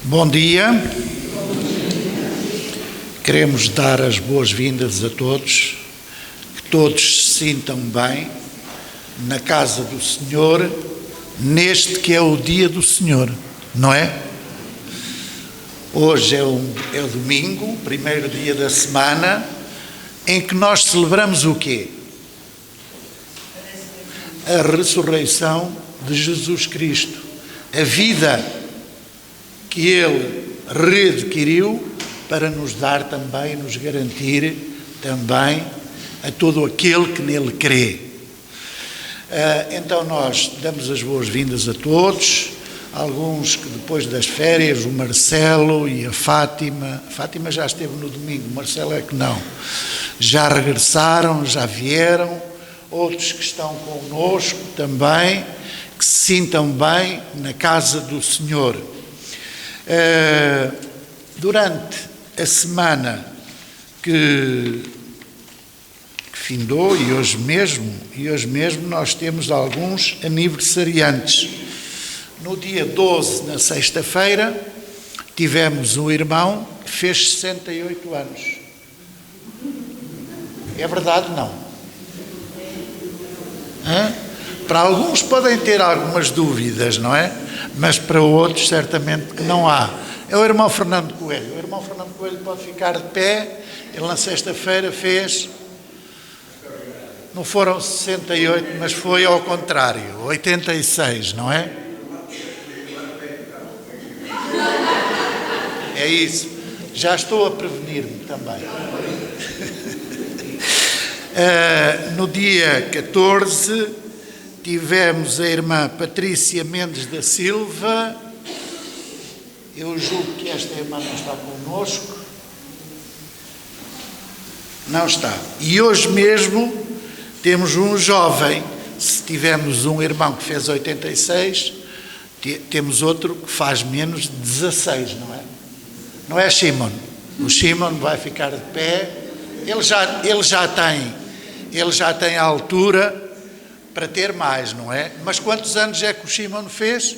Bom dia. Queremos dar as boas-vindas a todos, que todos se sintam bem na casa do Senhor, neste que é o dia do Senhor, não é? Hoje é o domingo, primeiro dia da semana, em que nós celebramos o quê? A ressurreição de Jesus Cristo, a vida que Ele readquiriu para nos dar também, nos garantir também a todo aquele que nele crê. Então nós damos as boas-vindas a todos, alguns que depois das férias, o Marcelo e a Fátima já esteve no domingo, o Marcelo é que não, já regressaram, já vieram, outros que estão connosco também, que se sintam bem na casa do Senhor. Durante a semana que findou e hoje mesmo nós temos alguns aniversariantes. No dia 12, na sexta-feira, tivemos um irmão que fez 68 anos. É verdade, não? Para alguns podem ter algumas dúvidas, não é? Mas para outros certamente que não há. É o irmão Fernando Coelho. O irmão Fernando Coelho pode ficar de pé. Ele na sexta-feira fez, não foram 68, mas foi ao contrário, 86, não é? É isso. Já estou a prevenir-me também. No dia 14... tivemos a irmã Patrícia Mendes da Silva. Eu julgo que esta irmã não está connosco. Não está. E hoje mesmo temos um jovem. Se tivemos um irmão que fez 86, temos outro que faz menos de 16, não é? Não é Shimon? O Shimon vai ficar de pé. Ele já tem a altura para ter mais, não é? Mas quantos anos é que o Shimon fez?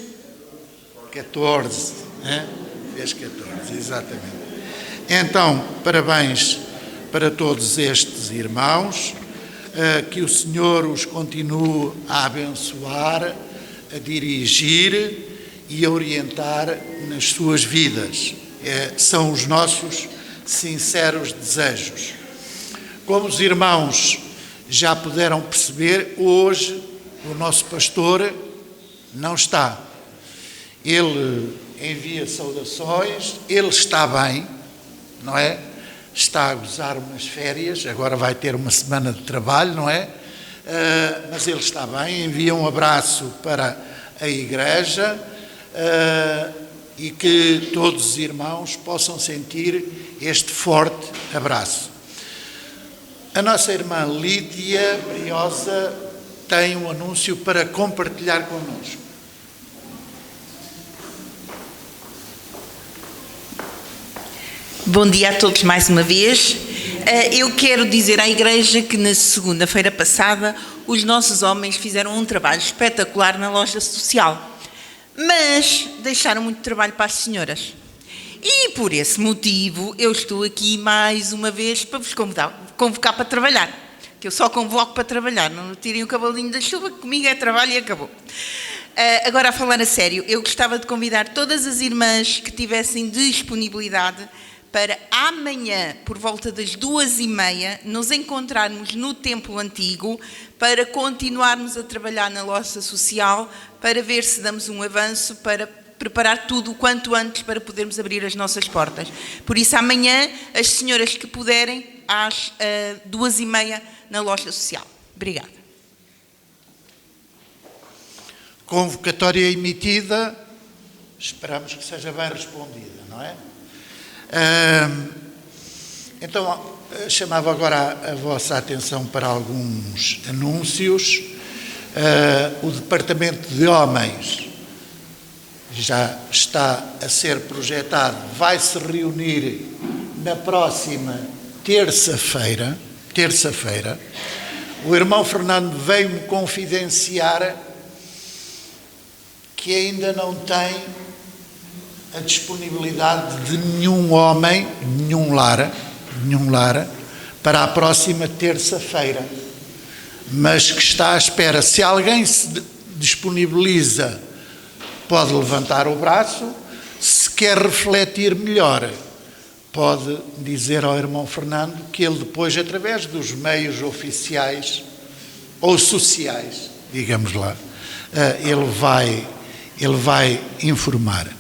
14, né? Fez 14, exatamente. Então, parabéns para todos estes irmãos, que o Senhor os continue a abençoar, a dirigir e a orientar nas suas vidas. São os nossos sinceros desejos. Como os irmãos já puderam perceber, hoje o nosso pastor não está. Ele envia saudações, ele está bem, não é? Está a gozar umas férias, agora vai ter uma semana de trabalho, não é? Mas ele está bem, envia um abraço para a igreja e que todos os irmãos possam sentir este forte abraço. A nossa irmã Lídia Briosa tem um anúncio para compartilhar connosco. Bom dia a todos mais uma vez. Eu quero dizer à Igreja que na segunda-feira passada os nossos homens fizeram um trabalho espetacular na loja social, mas deixaram muito trabalho para as senhoras. E por esse motivo eu estou aqui mais uma vez para vos convocar para trabalhar, que eu só convoco para trabalhar, não tirem o cavalinho da chuva, que comigo é trabalho e acabou. Agora a falar a sério, eu gostava de convidar todas as irmãs que tivessem disponibilidade para amanhã, por volta das 2h30, nos encontrarmos no Templo Antigo para continuarmos a trabalhar na loja social, para ver se damos um avanço, para preparar tudo o quanto antes para podermos abrir as nossas portas. Por isso, amanhã, as senhoras que puderem, às 2h30, na loja social. Obrigada. Convocatória emitida, esperamos que seja bem respondida, não é? Então, chamava agora a vossa atenção para alguns anúncios. O Departamento de Homens já está a ser projetado, vai se reunir na próxima terça-feira. O irmão Fernando veio-me confidenciar que ainda não tem a disponibilidade de nenhum homem, nenhum lar, para a próxima terça-feira, mas que está à espera. Se alguém se disponibiliza, pode levantar o braço. Se quer refletir melhor, pode dizer ao irmão Fernando que ele depois, através dos meios oficiais ou sociais, digamos lá, ele vai informar.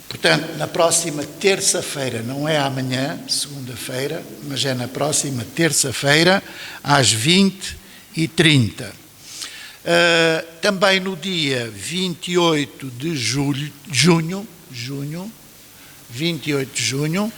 Portanto, na próxima terça-feira, não é amanhã, segunda-feira, mas é na próxima terça-feira, às 20h30. Também no dia 28 de junho, 28 de junho,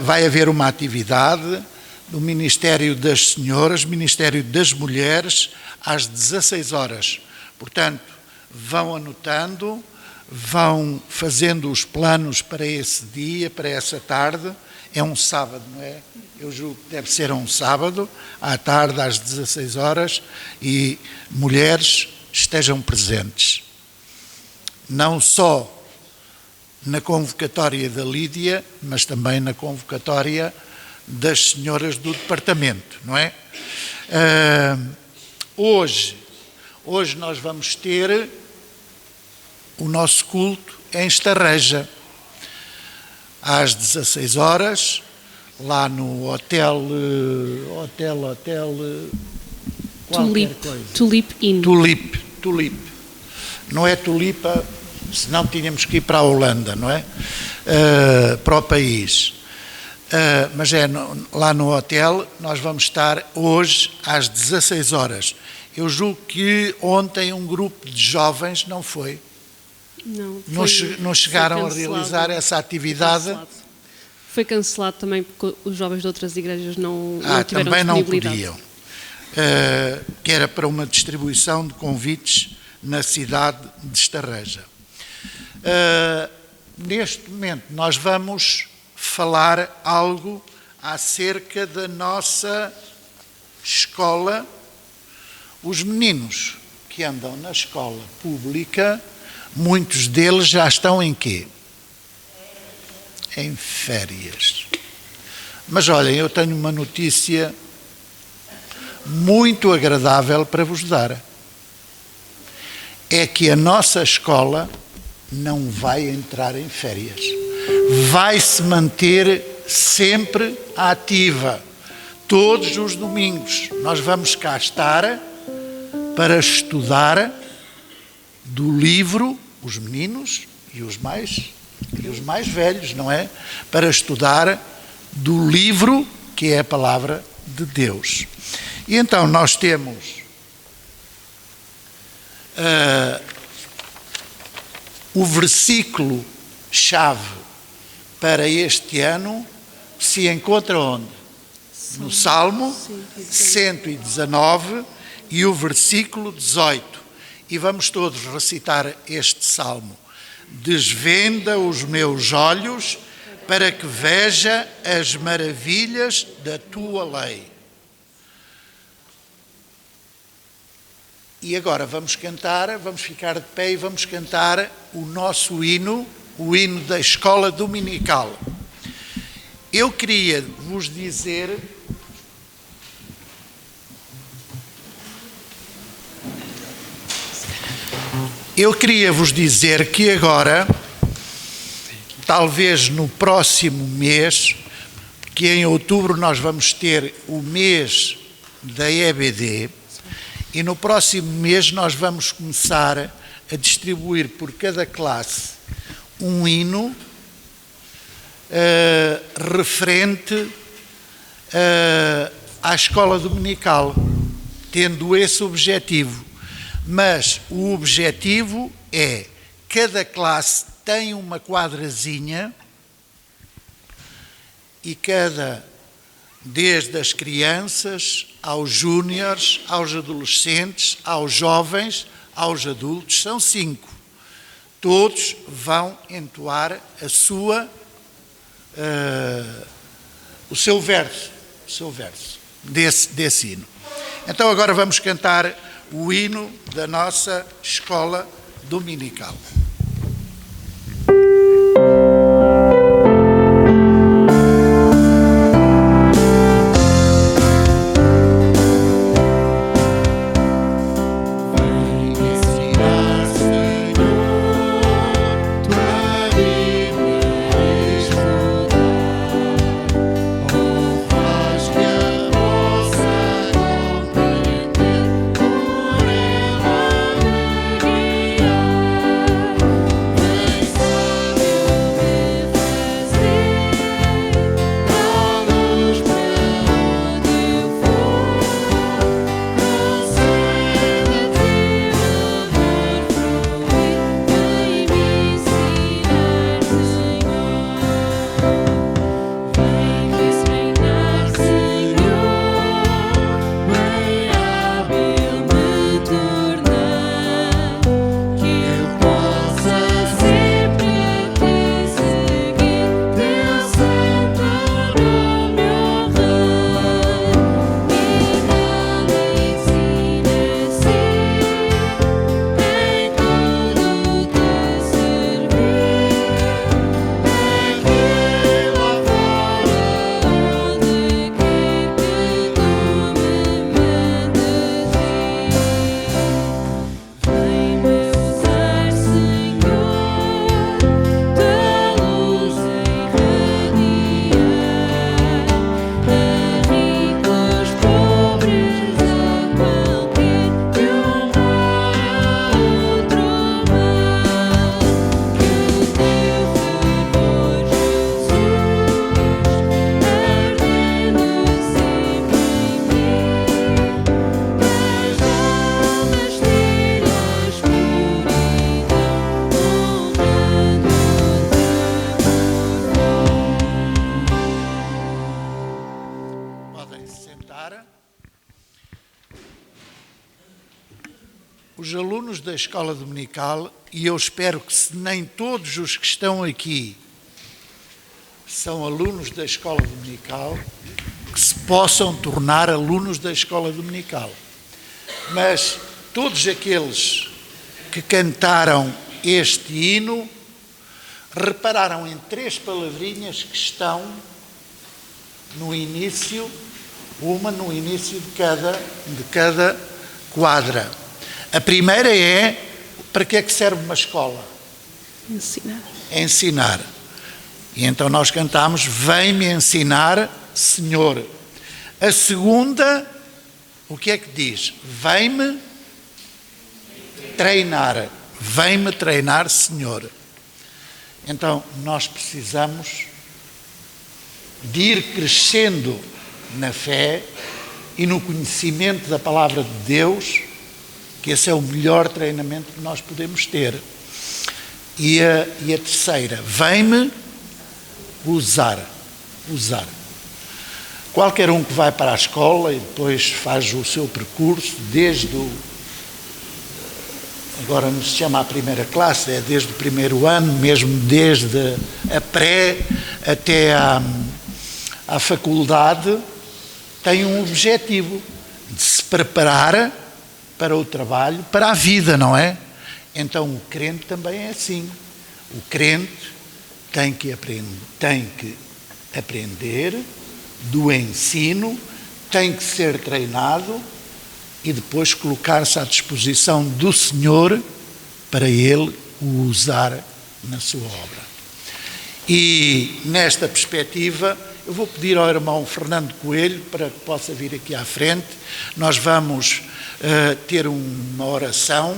vai haver uma atividade do Ministério das Senhoras, Ministério das Mulheres, às 16 horas. Portanto, vão anotando, vão fazendo os planos para esse dia, para essa tarde. É um sábado, não é? Eu julgo que deve ser um sábado, à tarde, às 16 horas, e mulheres estejam presentes. Não só na convocatória da Lídia, mas também na convocatória das senhoras do departamento, não é? Hoje nós vamos ter o nosso culto em Estarreja, às 16 horas, lá no hotel Tulip Inn. Tulip. Não é Tulipa, senão tínhamos que ir para a Holanda, não é? Para o país. Mas é lá no hotel. Nós vamos estar hoje às 16 horas. Eu julgo que ontem um grupo de jovens, não foi? Não chegaram a realizar essa atividade. Foi cancelado também porque os jovens de outras igrejas não tiveram também não disponibilidade. podiam. Que era para uma distribuição de convites na cidade de Estarreja. Neste momento nós vamos falar algo acerca da nossa escola. Os meninos que andam na escola pública, muitos deles já estão em quê? Em férias. Mas olhem, eu tenho uma notícia muito agradável para vos dar. É que a nossa escola não vai entrar em férias. Vai se manter sempre ativa. Todos os domingos nós vamos cá estar para estudar do livro, os meninos e os mais velhos, não é? Para estudar do livro que é a palavra de Deus. E então nós temos o versículo-chave para este ano se encontra onde? No Salmo 119 e o versículo 18. E vamos todos recitar este salmo. Desvenda os meus olhos para que veja as maravilhas da tua lei. E agora vamos cantar, vamos ficar de pé e vamos cantar o nosso hino, o hino da escola dominical. Eu queria vos dizer que agora, talvez no próximo mês, que em outubro nós vamos ter o mês da EBD, e no próximo mês nós vamos começar a distribuir por cada classe um hino referente à escola dominical, tendo esse objetivo. Mas o objetivo é, cada classe tem uma quadrazinha e desde as crianças, aos júniores, aos adolescentes, aos jovens, aos adultos, são 5. Todos vão entoar o seu verso desse hino. Então agora vamos cantar o hino da nossa escola dominical. Os alunos da escola dominical, e eu espero que se nem todos os que estão aqui são alunos da escola dominical, que se possam tornar alunos da escola dominical. Mas todos aqueles que cantaram este hino repararam em 3 palavrinhas que estão no início, uma no início de cada quadra. A primeira é: para que é que serve uma escola? Ensinar. Ensinar. E então nós cantamos: vem-me ensinar, Senhor. A segunda, o que é que diz? Vem-me treinar. Vem-me treinar, Senhor. Então nós precisamos de ir crescendo na fé e no conhecimento da palavra de Deus, que esse é o melhor treinamento que nós podemos ter. E a terceira, vem-me usar. Qualquer um que vai para a escola e depois faz o seu percurso, agora não se chama a primeira classe, é desde o primeiro ano, mesmo desde a pré até à faculdade, tem um objetivo de se preparar para o trabalho, para a vida, não é? Então o crente também é assim. O crente tem que aprender do ensino, tem que ser treinado e depois colocar-se à disposição do Senhor para Ele o usar na sua obra. E nesta perspectiva, eu vou pedir ao irmão Fernando Coelho para que possa vir aqui à frente. Nós vamos ter uma oração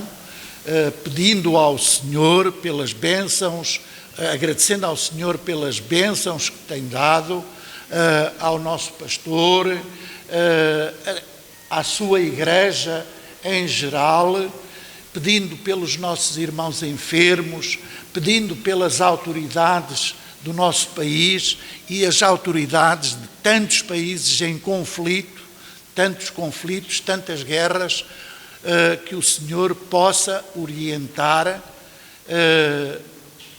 pedindo ao Senhor pelas bênçãos, agradecendo ao Senhor pelas bênçãos que tem dado ao nosso pastor, à sua igreja em geral, pedindo pelos nossos irmãos enfermos, pedindo pelas autoridades do nosso país e as autoridades de tantos países em conflito, tantos conflitos, tantas guerras, que o Senhor possa orientar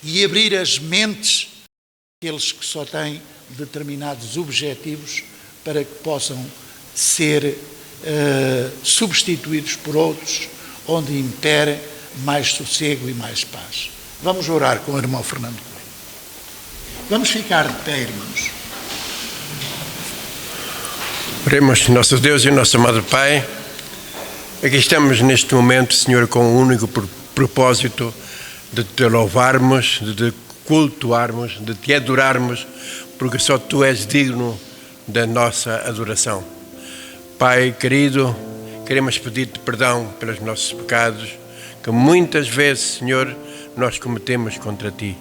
e abrir as mentes daqueles que só têm determinados objetivos para que possam ser substituídos por outros, onde impere mais sossego e mais paz. Vamos orar com o irmão Fernando Coelho. Vamos ficar de pé, irmãos. Oremos, nosso Deus e nosso amado Pai. Aqui estamos neste momento, Senhor, com o único propósito de Te louvarmos, de Te cultuarmos, de Te adorarmos, porque só Tu és digno da nossa adoração. Pai querido, queremos pedir-Te perdão pelos nossos pecados, que muitas vezes, Senhor, nós cometemos contra Ti.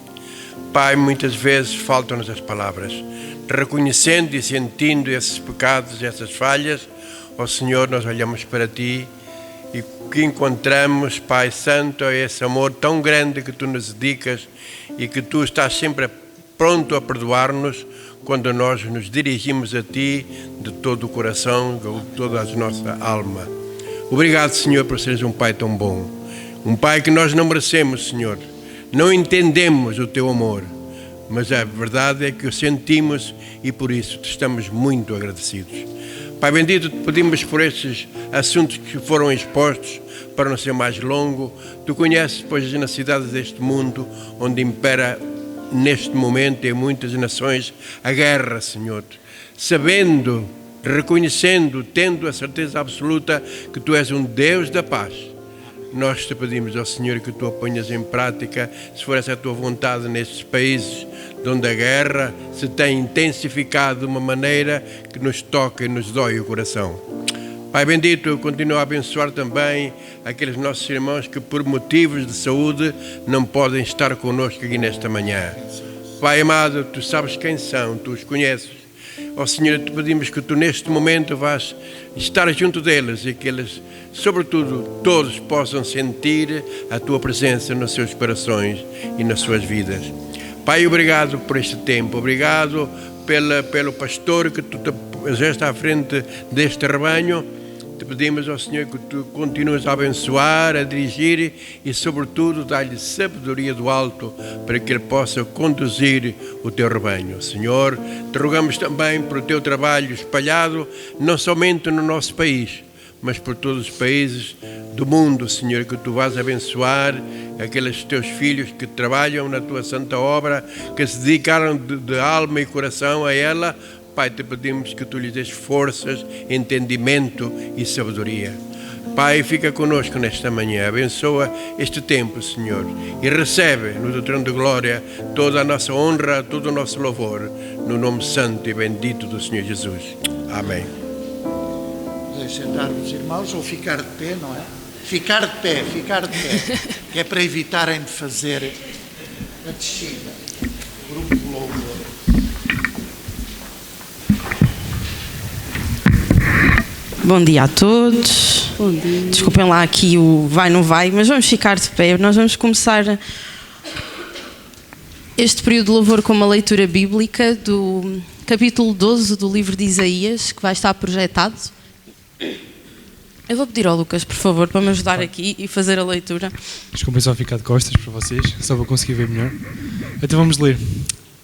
Pai, muitas vezes faltam-nos as palavras. Reconhecendo e sentindo esses pecados, essas falhas, ó Senhor, nós olhamos para Ti e que encontramos, Pai Santo, esse amor tão grande que Tu nos dedicas e que Tu estás sempre pronto a perdoar-nos quando nós nos dirigimos a Ti de todo o coração, de toda a nossa alma. Obrigado, Senhor, por seres um Pai tão bom. Um Pai que nós não merecemos, Senhor. Não entendemos o Teu amor, mas a verdade é que o sentimos e por isso Te estamos muito agradecidos. Pai bendito, Te pedimos por estes assuntos que foram expostos, para não ser mais longo. Tu conheces, pois, as necessidades deste mundo, onde impera neste momento em muitas nações a guerra, Senhor. Sabendo, reconhecendo, tendo a certeza absoluta que Tu és um Deus da paz. Nós Te pedimos, ó Senhor, que Tu a ponhas em prática, se for essa a Tua vontade, nestes países onde a guerra se tem intensificado de uma maneira que nos toca e nos dói o coração. Pai bendito, continua a abençoar também aqueles nossos irmãos que por motivos de saúde não podem estar connosco aqui nesta manhã. Pai amado, Tu sabes quem são, Tu os conheces. Ó Senhor, Te pedimos que Tu neste momento vás estar junto deles e que eles, sobretudo, todos possam sentir a Tua presença nos seus corações e nas suas vidas. Pai, obrigado por este tempo, obrigado pelo pastor que Tu já está à frente deste rebanho. Te pedimos ao Senhor que Tu continues a abençoar, a dirigir e, sobretudo, dar-lhe sabedoria do alto para que ele possa conduzir o Teu rebanho. Senhor, Te rogamos também por o Teu trabalho espalhado, não somente no nosso país, mas por todos os países do mundo, Senhor, que Tu vás abençoar aqueles Teus filhos que trabalham na Tua santa obra, que se dedicaram de alma e coração a ela. Pai, Te pedimos que Tu lhes des forças, entendimento e sabedoria. Pai, fica conosco nesta manhã, abençoa este tempo, Senhor, e recebe no Teu trono de glória toda a nossa honra, todo o nosso louvor, no nome santo e bendito do Senhor Jesus. Amém. Sentar-vos, irmãos, ou ficar de pé, não é? Ficar de pé, que é para evitarem de fazer a descida. Grupo de louvor. Bom dia a todos. Bom dia. Desculpem lá aqui o vai não vai, mas vamos ficar de pé. Nós vamos começar este período de louvor com uma leitura bíblica do capítulo 12 do livro de Isaías, que vai estar projetado. Eu vou pedir ao Lucas, por favor, para me ajudar aqui e fazer a leitura. Desculpem só ficar de costas para vocês, só para conseguir ver melhor. Então vamos ler.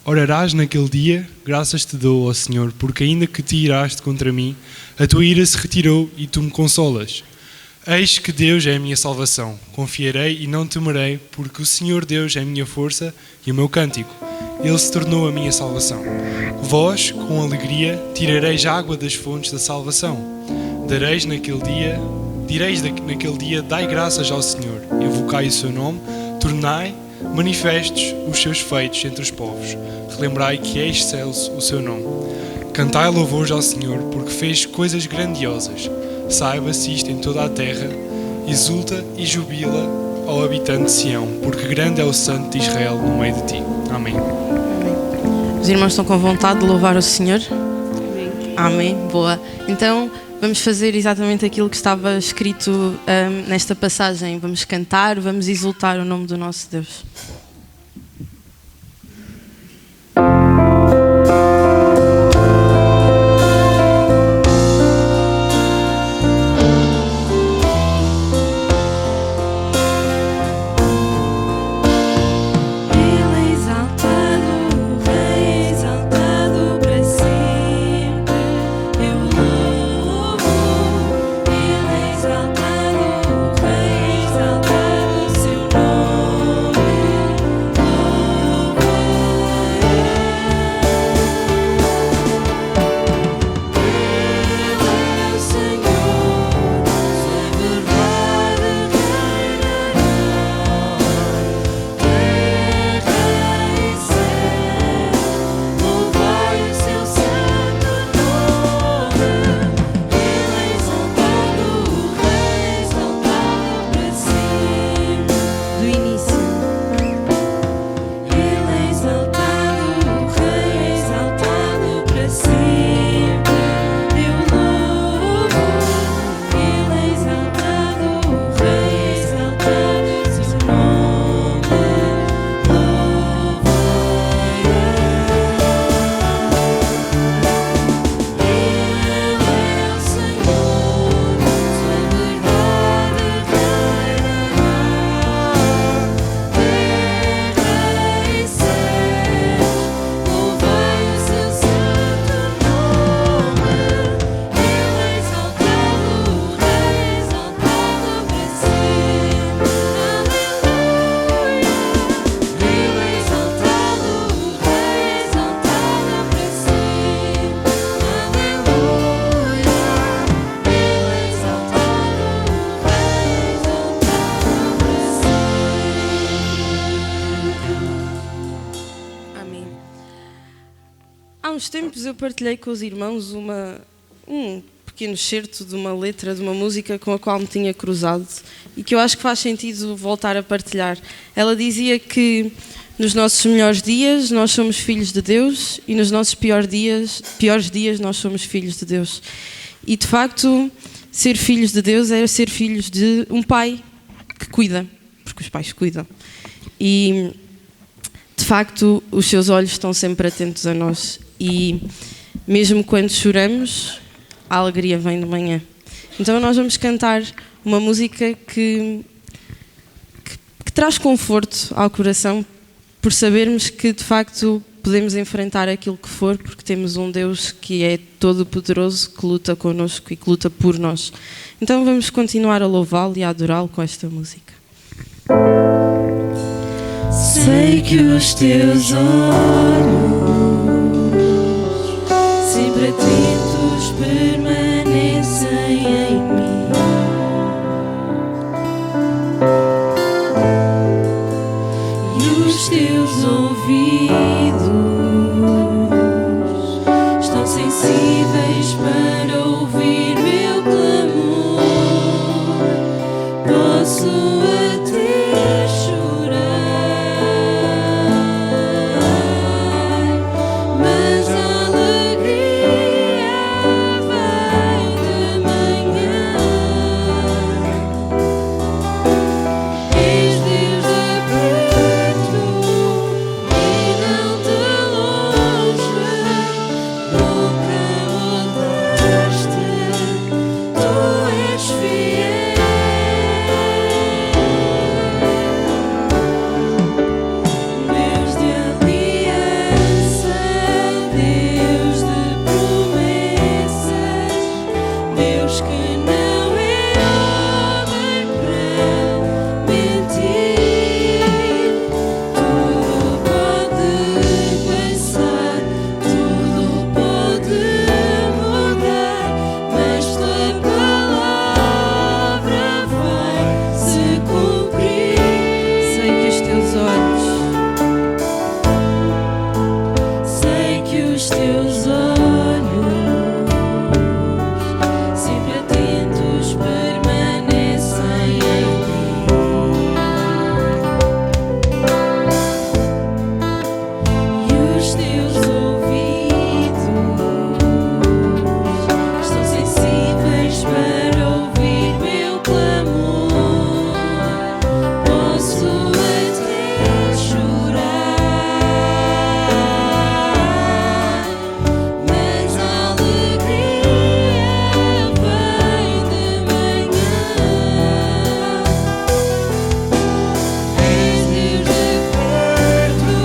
Orarás naquele dia, graças te dou, ó Senhor, porque ainda que te iraste contra mim, a tua ira se retirou e tu me consolas. Eis que Deus é a minha salvação. Confiarei e não temerei, porque o Senhor Deus é a minha força e o meu cântico. Ele se tornou a minha salvação. Vós, com alegria, tirareis água das fontes da salvação. Direis naquele dia, dai graças ao Senhor, invocai o seu nome, tornai manifestos os seus feitos entre os povos, relembrai que é excelso o seu nome. Cantai louvores ao Senhor, porque fez coisas grandiosas. Saiba-se isto em toda a terra, exulta e jubila ao habitante de Sião, porque grande é o Santo de Israel no meio de ti. Amém. Os irmãos estão com vontade de louvar o Senhor? Amém. Boa. Então vamos fazer exatamente aquilo que estava escrito nesta passagem. Vamos cantar, vamos exultar o nome do nosso Deus. uns tempos eu partilhei com os irmãos um pequeno excerto de uma letra de uma música com a qual me tinha cruzado e que eu acho que faz sentido voltar a partilhar. Ela dizia que nos nossos melhores dias nós somos filhos de Deus e nos nossos piores dias nós somos filhos de Deus. E de facto, ser filhos de Deus é ser filhos de um pai que cuida, porque os pais cuidam. E de facto, os seus olhos estão sempre atentos a nós e mesmo quando choramos, a alegria vem de manhã. Então nós vamos cantar uma música que traz conforto ao coração por sabermos que de facto podemos enfrentar aquilo que for, porque temos um Deus que é todo-poderoso, que luta connosco e que luta por nós. Então vamos continuar a louvá-lo e a adorá-lo com esta música. Sei que os teus olhos sempre atentos permanecem em mim, e os teus ouvidos estão sensíveis para ouvir meu clamor. Posso até chorar, mas a alegria vem de manhã. És Deus de perto e não de longe, nunca mudaste, tu és fiel. Deus de aliança, Deus de promessas, Deus que não é homem para mentir. Tudo pode passar, tudo pode mudar, mas tua palavra vai se cumprir. Sei que os teus olhos Sei que os teus olhos sempre atentos permanecem em mim, e os teus ouvidos estão sensíveis para ouvir meu clamor. Posso até chorar, mas a alegria vem de manhã. És Deus de perto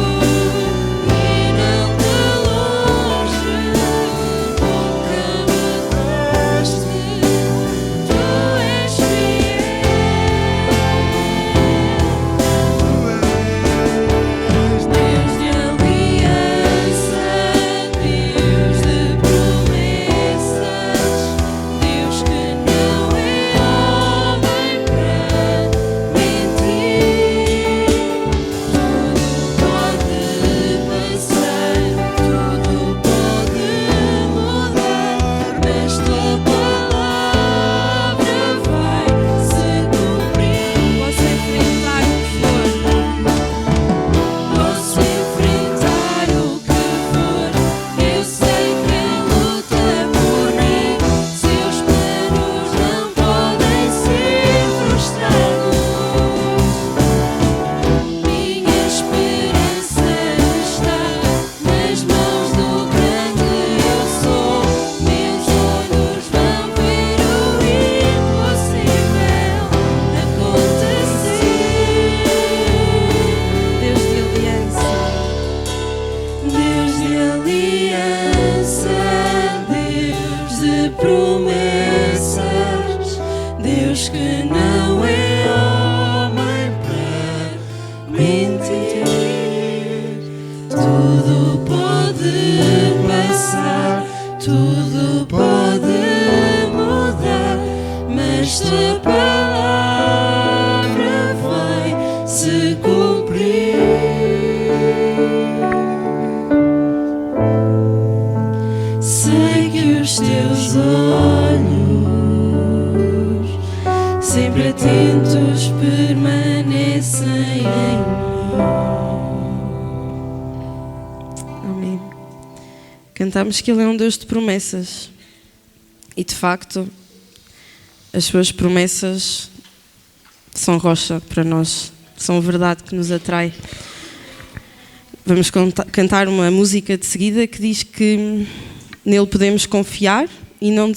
e não de longe, nunca mudaste, tu és fiel. Deus de aliança, Deus de promessas, Deus que não é homem para mentir. Tudo pode passar, tudo pode mudar, mas tua palavra vai se cumprir. posso enfrentar o que for. Posso enfrentar o que for, eu sei quem luta por mim. Seus planos não podem ser frustrados. Minha esperança está nas mãos do grande eu sou. Meus olhos vão ver o impossível acontecer. Deus de aliança, Deus de aliança, Deus de promessas, Deus que não é homem para mentir. Tudo pode passar, tudo pode mudar, mas tua palavra vai se cumprir. 'Cause os teus olhos, sempre atentos, permanecem em Amém. Cantamos que Ele é um Deus de promessas. E de facto, as suas promessas são rocha para nós, são verdade que nos atrai. Vamos cantar uma música de seguida que diz que nele podemos confiar e não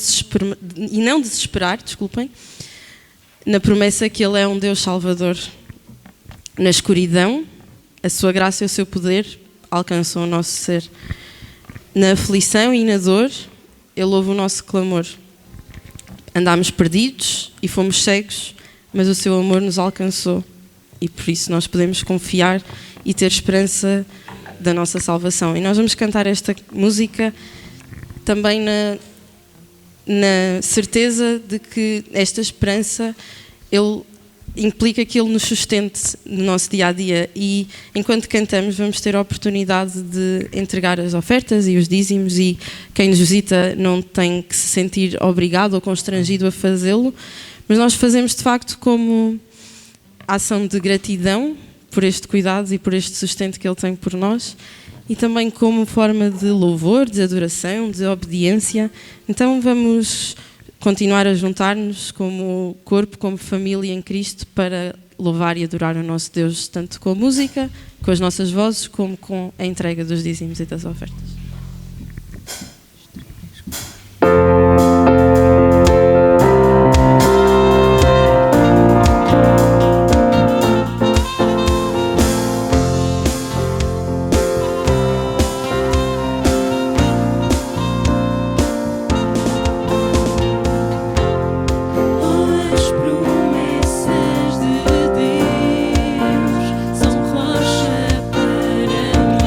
desesperar, desculpem, na promessa que Ele é um Deus Salvador. Na escuridão, a sua graça e o seu poder alcançam o nosso ser. Na aflição e na dor, Ele ouve o nosso clamor. Andámos perdidos e fomos cegos, mas o seu amor nos alcançou. E por isso nós podemos confiar e ter esperança da nossa salvação. E nós vamos cantar esta música também na certeza de que esta esperança implica que Ele nos sustente no nosso dia-a-dia. E enquanto cantamos vamos ter a oportunidade de entregar as ofertas e os dízimos, e quem nos visita não tem que se sentir obrigado ou constrangido a fazê-lo, mas nós fazemos de facto como ação de gratidão por este cuidado e por este sustento que Ele tem por nós, e também como forma de louvor, de adoração, de obediência. Então vamos continuar a juntar-nos como corpo, como família em Cristo, para louvar e adorar o nosso Deus, tanto com a música, com as nossas vozes, como com a entrega dos dízimos e das ofertas. As promessas de Deus são rocha para mim.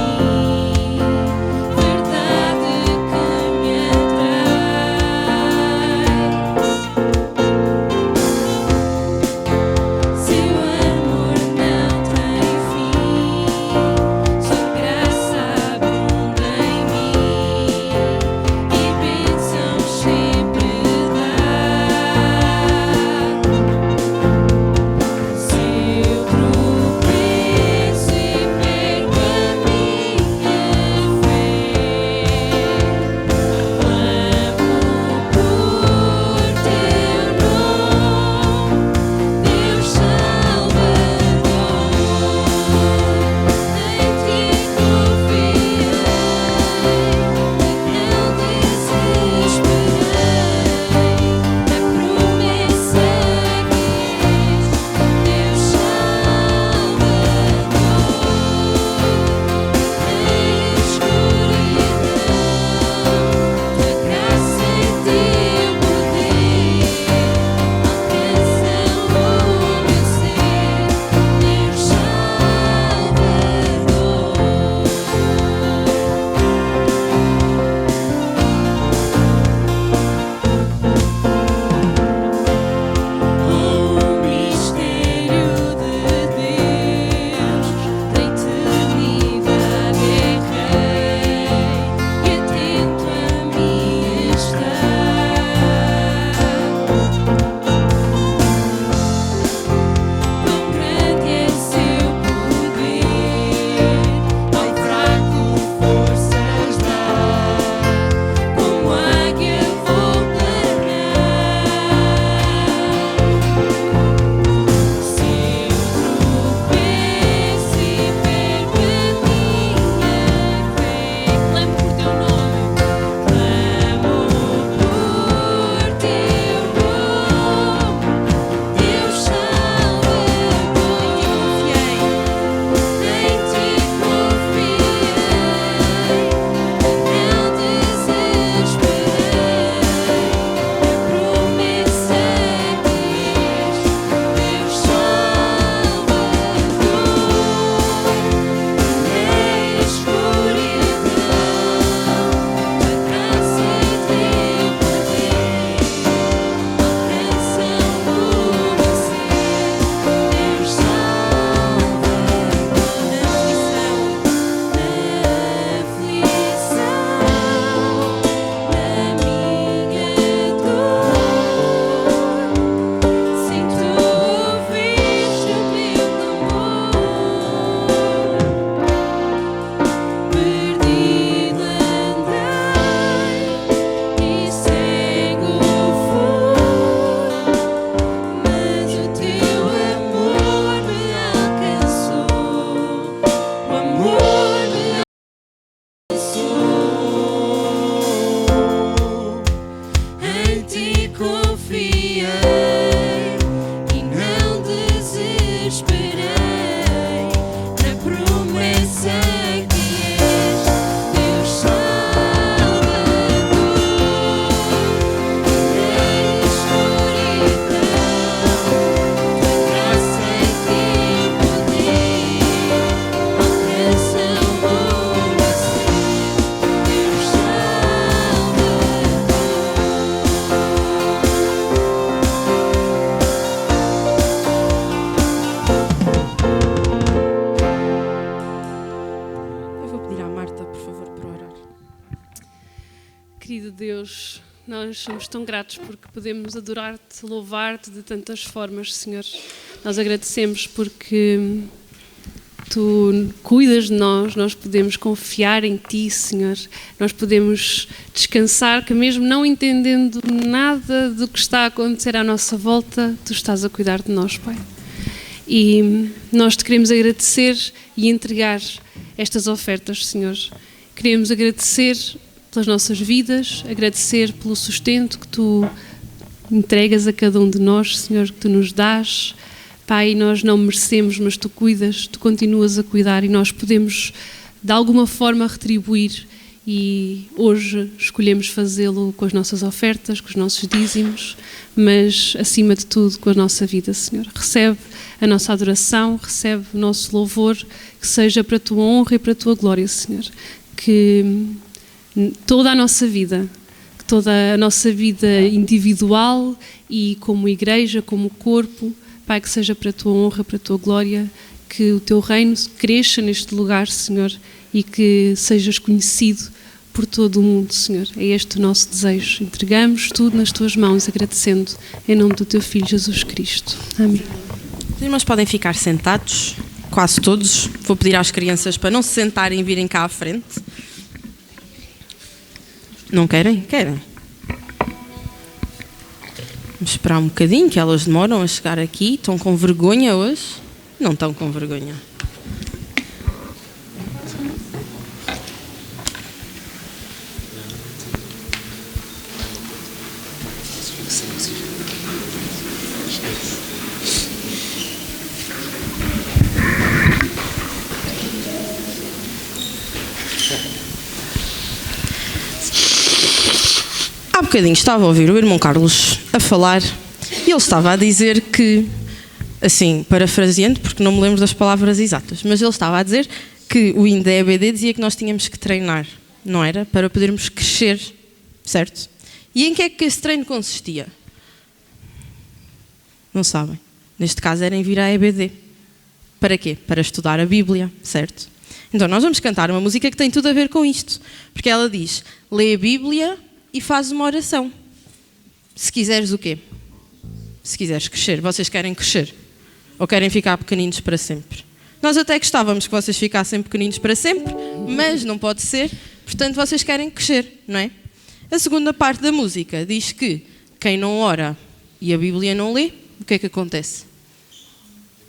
Querido Deus, nós somos tão gratos porque podemos adorar-te, louvar-te de tantas formas, Senhor. Nós agradecemos porque tu cuidas de nós podemos confiar em ti, Senhor. Nós podemos descansar que mesmo não entendendo nada do que está a acontecer à nossa volta, tu estás a cuidar de nós, Pai. E nós te queremos agradecer e entregar estas ofertas, Senhor. Queremos agradecer pelas nossas vidas, agradecer pelo sustento que tu entregas a cada um de nós, Senhor, que tu nos dás. Pai, nós não merecemos, mas tu cuidas, tu continuas a cuidar e nós podemos de alguma forma retribuir e hoje escolhemos fazê-lo com as nossas ofertas, com os nossos dízimos, mas acima de tudo com a nossa vida, Senhor. Recebe a nossa adoração, recebe o nosso louvor, que seja para a tua honra e para a tua glória, Senhor. Que toda a nossa vida, individual e como igreja, como corpo, Pai, que seja para a tua honra, para a tua glória, que o teu reino cresça neste lugar, Senhor, e que sejas conhecido por todo o mundo, Senhor. É este o nosso desejo. Entregamos tudo nas tuas mãos, agradecendo em nome do teu Filho Jesus Cristo. Amém. Os irmãos podem ficar sentados, quase todos. Vou pedir às crianças para não se sentarem e virem cá à frente. Não querem? Querem. Vamos esperar um bocadinho, que elas demoram a chegar aqui. Estão com vergonha hoje? Não estão com vergonha. Há bocadinho estava a ouvir o irmão Carlos a falar e ele estava a dizer que, assim, parafraseando, porque não me lembro das palavras exatas, mas ele estava a dizer que o hino da EBD dizia que nós tínhamos que treinar, não era? Para podermos crescer, certo? E em que é que esse treino consistia? Não sabem. Neste caso era em vir à EBD. Para quê? Para estudar a Bíblia, certo? Então nós vamos cantar uma música que tem tudo a ver com isto, porque ela diz, lê a Bíblia e faz uma oração. Se quiseres o quê? Se quiseres crescer. Vocês querem crescer? Ou querem ficar pequeninos para sempre? Nós até gostávamos que vocês ficassem pequeninos para sempre, mas não pode ser. Portanto, vocês querem crescer, não é? A segunda parte da música diz que quem não ora e a Bíblia não lê, o que é que acontece?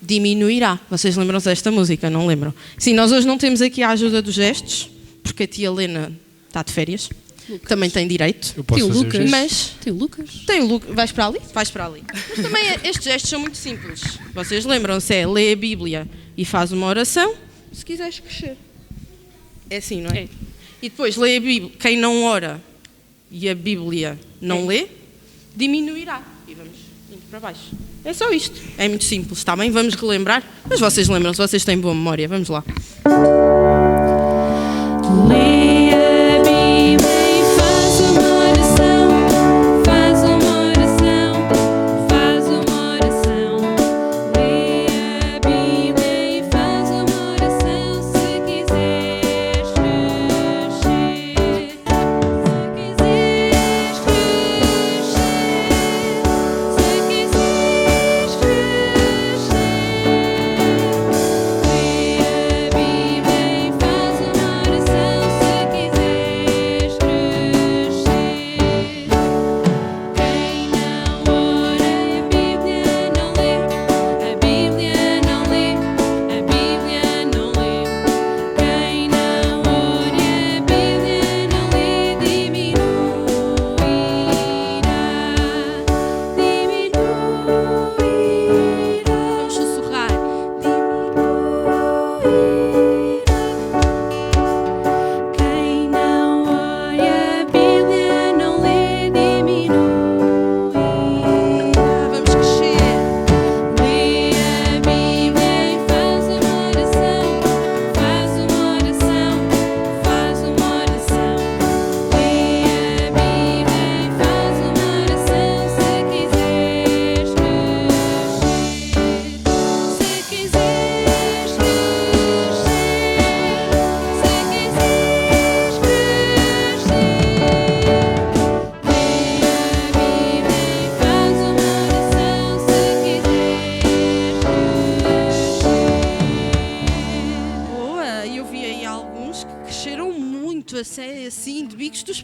Diminuirá. Vocês lembram-se desta música? Não lembram? Sim, nós hoje não temos aqui a ajuda dos gestos, porque a tia Helena está de férias. Lucas. Também tem direito. Eu posso tem o fazer Lucas. o gesto? Mas tem o Lucas. Tem o Lucas. Vais para ali? Vais para ali. Mas também estes gestos são muito simples. Vocês lembram-se, é lê a Bíblia e faz uma oração, se quiseres crescer. É assim, não é? É. E depois lê a Bíblia. Quem não ora e a Bíblia não lê, diminuirá. E vamos indo para baixo. É só isto. É muito simples, está bem? Vamos relembrar. Mas vocês lembram-se, vocês têm boa memória. Vamos lá. Lê a Bíblia e faz uma oração, faz uma oração, faz uma oração. Lê a Bíblia e faz uma oração se quiseres crescer, se quiseres crescer, se quiseres crescer. Lê a Bíblia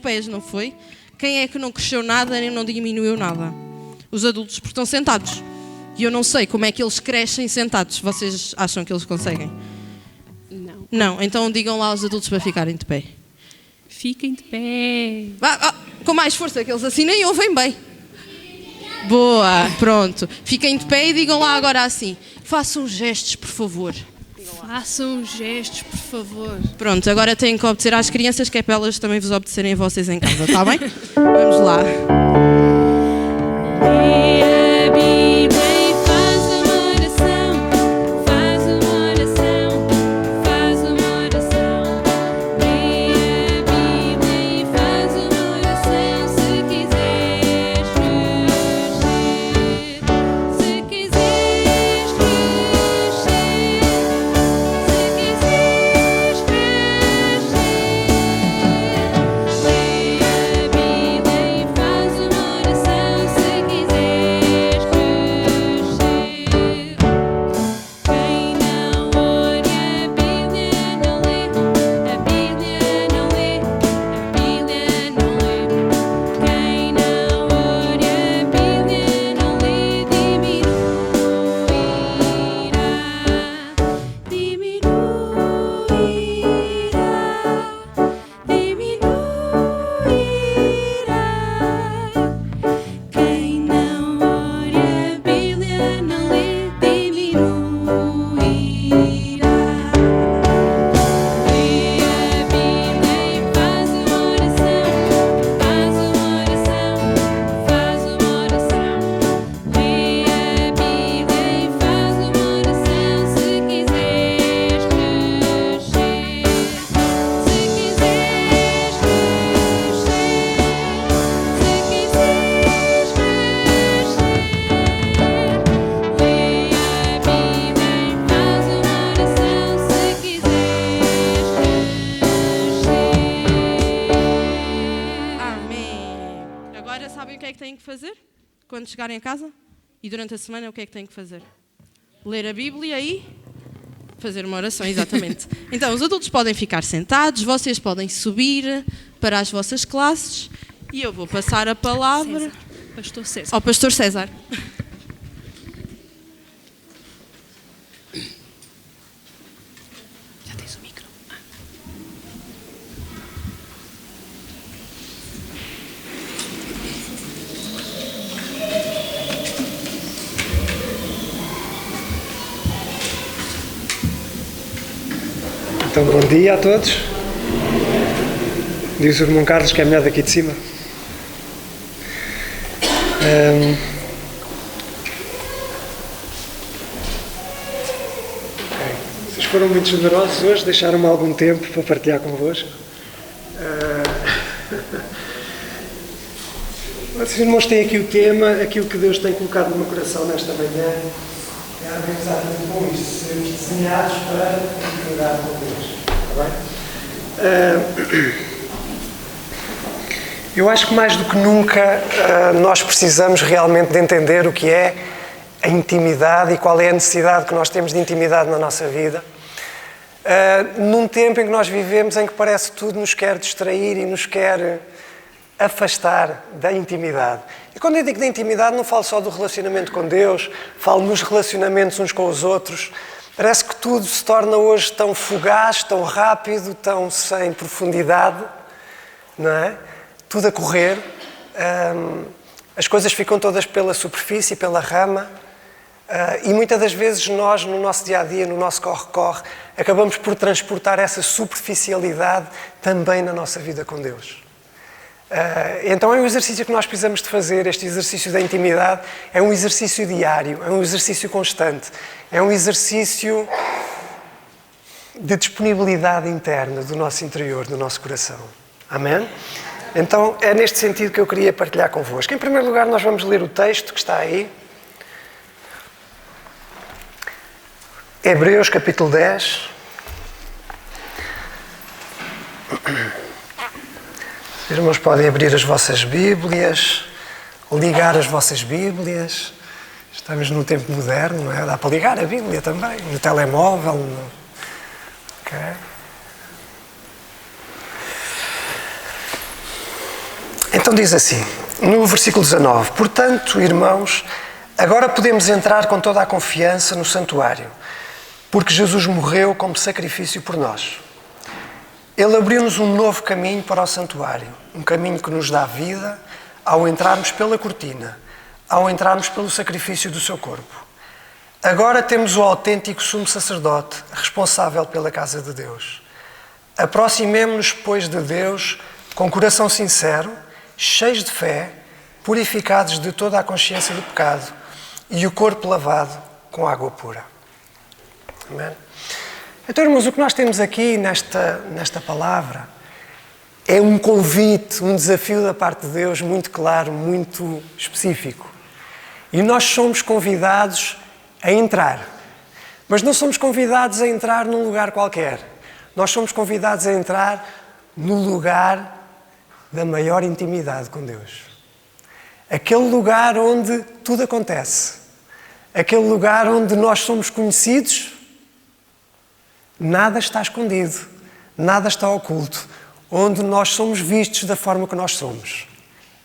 pés, não foi? Quem é que não cresceu nada nem não diminuiu nada? Os adultos, porque estão sentados. E eu não sei como é que eles crescem sentados. Vocês acham que eles conseguem? Não. Não, então digam lá aos adultos para ficarem de pé. Fiquem de pé. Com mais força, que eles assim nem ouvem bem. Boa, pronto. Fiquem de pé e digam lá agora assim. Façam gestos, por favor. Façam gestos, por favor. Pronto, agora têm que obedecer às crianças, que é para elas também vos obedecerem a vocês em casa, está bem? Vamos lá. Lê a Bíblia e faz uma oração, faz uma oração, faz uma oração. Lê a Bíblia e faz uma oração se quiseres crescer, se quiseres crescer, se quiseres crescer. Lê a Bíblia e faz uma oração se quiseres crescer. Quem não ore a Bíblia não lê, a Bíblia não lê, a Bíblia não lê. Quem não ore a Bíblia não lê, diminuirá. Quem não ore a Bíblia não lê, diminuirá. Lê a Bíblia e faz uma oração, faz uma oração, faz uma oração. Lê a Bíblia e faz uma oração se quiseres crescer, se quiseres crescer, se quiseres crescer. Lê a Bíblia e faz uma oração se quiseres crescer. Amém. Agora sabem o que é que têm que fazer? Quando chegarem a casa? E durante a semana o que é que têm que fazer? Ler a Bíblia e fazer uma oração, exatamente. Então, os adultos podem ficar sentados, vocês podem subir para as vossas classes e eu vou passar a palavra César. Pastor César. ao pastor César. Já tens o micro. Então, bom dia a todos. Diz o irmão Carlos que é melhor daqui de cima. Ok. Vocês foram muito generosos hoje, deixaram-me algum tempo para partilhar convosco. Vocês irmãos têm aqui o tema, aquilo que Deus tem colocado no meu coração nesta manhã. É exatamente com isto, sermos desenhados para intimidar com Deus. Está bem? Eu acho que mais do que nunca nós precisamos realmente de entender o que é a intimidade e qual é a necessidade que nós temos de intimidade na nossa vida. Num tempo em que nós vivemos em que parece que tudo nos quer distrair e nos quer afastar da intimidade. E quando eu digo da intimidade, não falo só do relacionamento com Deus, falo nos relacionamentos uns com os outros. Parece que tudo se torna hoje tão fugaz, tão rápido, tão sem profundidade, não é? Tudo a correr. As coisas ficam todas pela superfície, pela rama. E muitas das vezes nós, no nosso dia-a-dia, no nosso corre-corre, acabamos por transportar essa superficialidade também na nossa vida com Deus. Então é um exercício que nós precisamos de fazer, este exercício da intimidade, é um exercício diário, é um exercício constante, é um exercício de disponibilidade interna do nosso interior, do nosso coração. Amém? Então é neste sentido que eu queria partilhar convosco. Em primeiro lugar, nós vamos ler o texto que está aí. Hebreus capítulo 10. Os irmãos podem abrir as vossas Bíblias, ligar as vossas Bíblias. Estamos num tempo moderno, não é? Dá para ligar a Bíblia também, no telemóvel. Ok? Então diz assim, no versículo 19: portanto, irmãos, agora podemos entrar com toda a confiança no santuário, porque Jesus morreu como sacrifício por nós. Ele abriu-nos um novo caminho para o santuário, um caminho que nos dá vida ao entrarmos pela cortina, ao entrarmos pelo sacrifício do seu corpo. Agora temos o autêntico sumo sacerdote, responsável pela casa de Deus. Aproximemo-nos, pois, de Deus com coração sincero, cheios de fé, purificados de toda a consciência do pecado e o corpo lavado com água pura. Amém? Então, irmãos, o que nós temos aqui nesta palavra é um convite, um desafio da parte de Deus muito claro, muito específico. E nós somos convidados a entrar. Mas não somos convidados a entrar num lugar qualquer. Nós somos convidados a entrar no lugar da maior intimidade com Deus. Aquele lugar onde tudo acontece. Aquele lugar onde nós somos conhecidos. Nada está escondido, nada está oculto, onde nós somos vistos da forma que nós somos.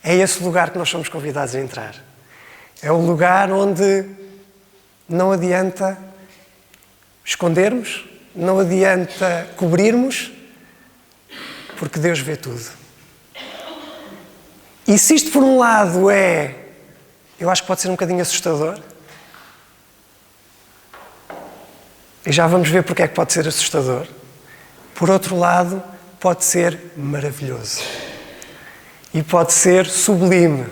É esse lugar que nós somos convidados a entrar. É o lugar onde não adianta escondermos, não adianta cobrirmos, porque Deus vê tudo. E se isto por um lado eu acho que pode ser um bocadinho assustador, e já vamos ver porque é que pode ser assustador. Por outro lado, pode ser maravilhoso. E pode ser sublime.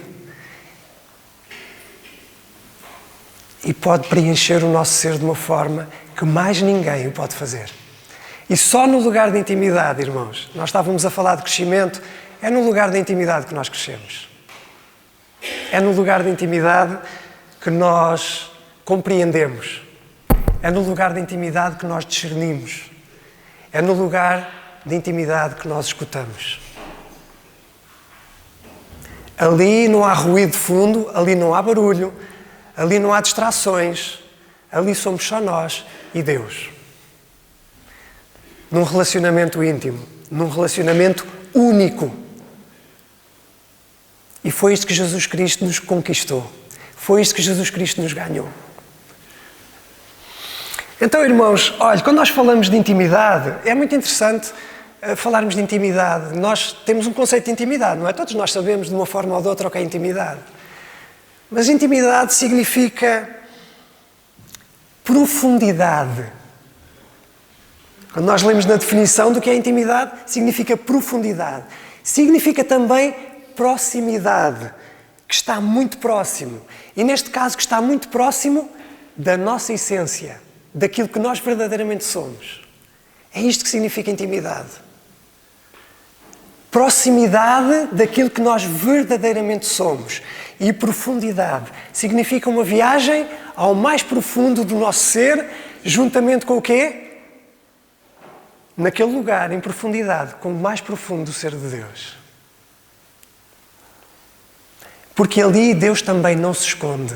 E pode preencher o nosso ser de uma forma que mais ninguém o pode fazer. E só no lugar de intimidade, irmãos, nós estávamos a falar de crescimento, é no lugar da intimidade que nós crescemos. É no lugar de intimidade que nós compreendemos. É no lugar de intimidade que nós discernimos. É no lugar de intimidade que nós escutamos. Ali não há ruído de fundo, ali não há barulho, ali não há distrações, ali somos só nós e Deus. Num relacionamento íntimo, num relacionamento único. E foi isto que Jesus Cristo nos conquistou. Foi isto que Jesus Cristo nos ganhou. Então, irmãos, olha, quando nós falamos de intimidade, é muito interessante falarmos de intimidade. Nós temos um conceito de intimidade, não é? Todos nós sabemos de uma forma ou de outra o que é intimidade. Mas intimidade significa profundidade. Quando nós lemos na definição do que é intimidade, significa profundidade. Significa também proximidade, que está muito próximo. E neste caso, que está muito próximo da nossa essência, daquilo que nós verdadeiramente somos. É isto que significa intimidade. Proximidade daquilo que nós verdadeiramente somos. E profundidade significa uma viagem ao mais profundo do nosso ser, juntamente com o quê? Naquele lugar, em profundidade, com o mais profundo do ser de Deus. Porque ali Deus também não se esconde.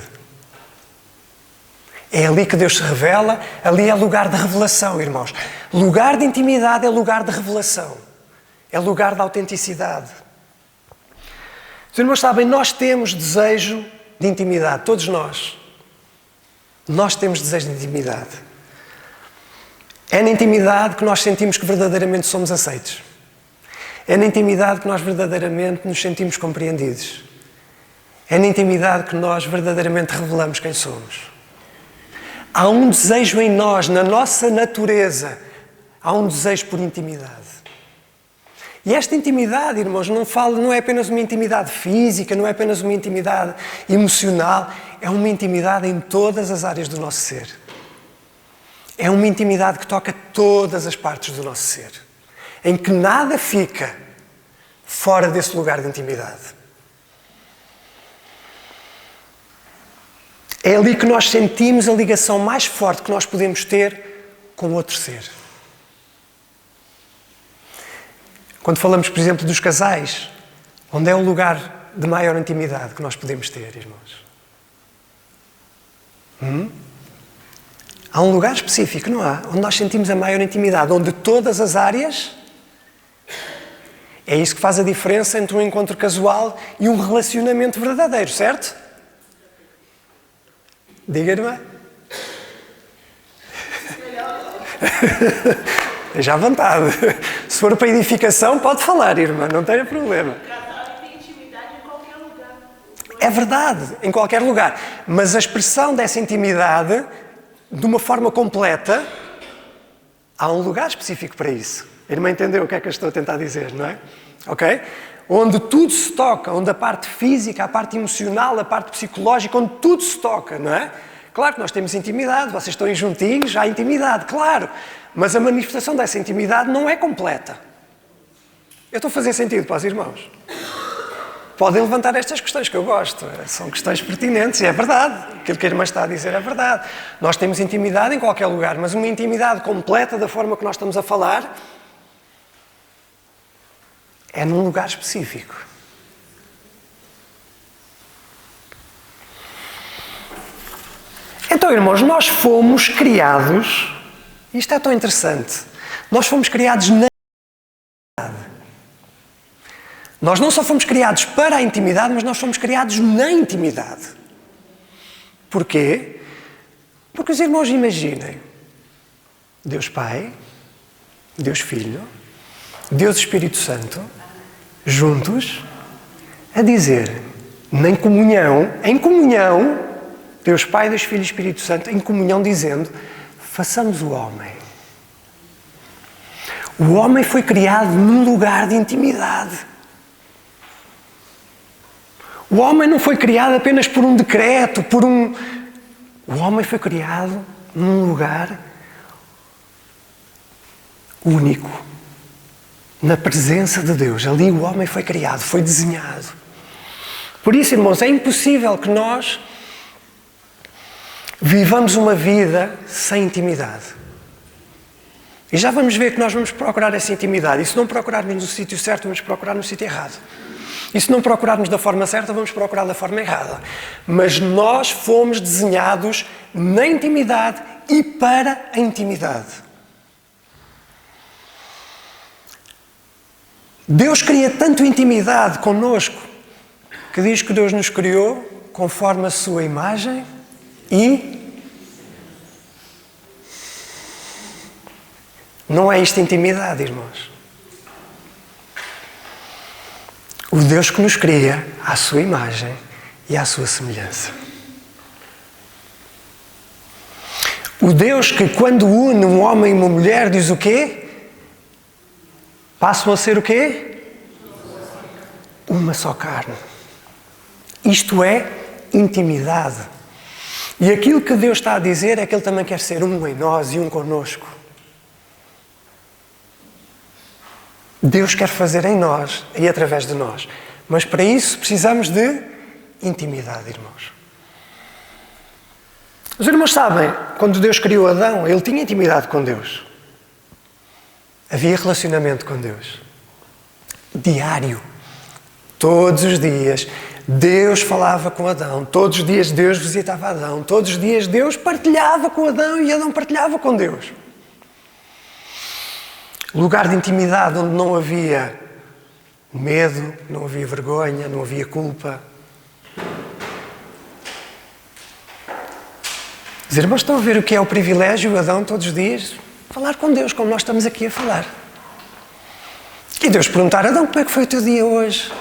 É ali que Deus se revela, ali é lugar de revelação, irmãos. Lugar de intimidade é lugar de revelação. É lugar de autenticidade. Os irmãos sabem, nós temos desejo de intimidade, todos nós. Nós temos desejo de intimidade. É na intimidade que nós sentimos que verdadeiramente somos aceitos. É na intimidade que nós verdadeiramente nos sentimos compreendidos. É na intimidade que nós verdadeiramente revelamos quem somos. Há um desejo em nós, na nossa natureza, há um desejo por intimidade. E esta intimidade, irmãos, não é apenas uma intimidade física, não é apenas uma intimidade emocional, é uma intimidade em todas as áreas do nosso ser. É uma intimidade que toca todas as partes do nosso ser, em que nada fica fora desse lugar de intimidade. É ali que nós sentimos a ligação mais forte que nós podemos ter com outro ser. Quando falamos, por exemplo, dos casais, onde é o lugar de maior intimidade que nós podemos ter, irmãos? Há um lugar específico, não há? Onde nós sentimos a maior intimidade, onde todas as áreas É isso que faz a diferença entre um encontro casual e um relacionamento verdadeiro, certo? Diga, irmã. Esteja à vontade. Se for para edificação, pode falar, irmã, não tenha problema. É verdade, em qualquer lugar. Mas a expressão dessa intimidade, de uma forma completa, há um lugar específico para isso. A irmã entendeu o que é que eu estou a tentar dizer, não é? Ok? Onde tudo se toca, onde a parte física, a parte emocional, a parte psicológica, onde tudo se toca, não é? Claro que nós temos intimidade, vocês estão aí juntinhos, há intimidade, claro. Mas a manifestação dessa intimidade não é completa. Eu estou a fazer sentido para os irmãos. Podem levantar estas questões que eu gosto. São questões pertinentes e é verdade. Aquilo que a irmã está a dizer é verdade. Nós temos intimidade em qualquer lugar, mas uma intimidade completa da forma que nós estamos a falar é num lugar específico. Então, irmãos, nós fomos criados, isto é tão interessante, nós fomos criados na intimidade. Nós não só fomos criados para a intimidade, mas nós fomos criados na intimidade. Porquê? Porque os irmãos imaginem Deus Pai, Deus Filho, Deus Espírito Santo, juntos, a dizer, em comunhão, Deus Pai, Deus Filho e Espírito Santo, em comunhão dizendo, façamos o homem. O homem foi criado num lugar de intimidade. O homem não foi criado apenas por um decreto, O homem foi criado num lugar único, na presença de Deus. Ali o homem foi criado, foi desenhado. Por isso, irmãos, é impossível que nós vivamos uma vida sem intimidade. E já vamos ver que nós vamos procurar essa intimidade. E se não procurarmos no sítio certo, vamos procurar no sítio errado. E se não procurarmos da forma certa, vamos procurar da forma errada. Mas nós fomos desenhados na intimidade e para a intimidade. Deus cria tanto intimidade connosco, que diz que Deus nos criou conforme a sua imagem e... Não é isto intimidade, irmãos. O Deus que nos cria à sua imagem e à sua semelhança. O Deus que, quando une um homem e uma mulher, diz o quê? Passam a ser o quê? Uma só carne. Isto é intimidade. E aquilo que Deus está a dizer é que Ele também quer ser um em nós e um connosco. Deus quer fazer em nós e através de nós. Mas para isso precisamos de intimidade, irmãos. Os irmãos sabem, quando Deus criou Adão, ele tinha intimidade com Deus. Havia relacionamento com Deus. Diário. Todos os dias, Deus falava com Adão. Todos os dias, Deus visitava Adão. Todos os dias, Deus partilhava com Adão e Adão partilhava com Deus. Lugar de intimidade onde não havia medo, não havia vergonha, não havia culpa. Os irmãos estão a ver o que é o privilégio, Adão, todos os dias, falar com Deus, como nós estamos aqui a falar. E Deus perguntar, Adão, como é que foi o teu dia hoje?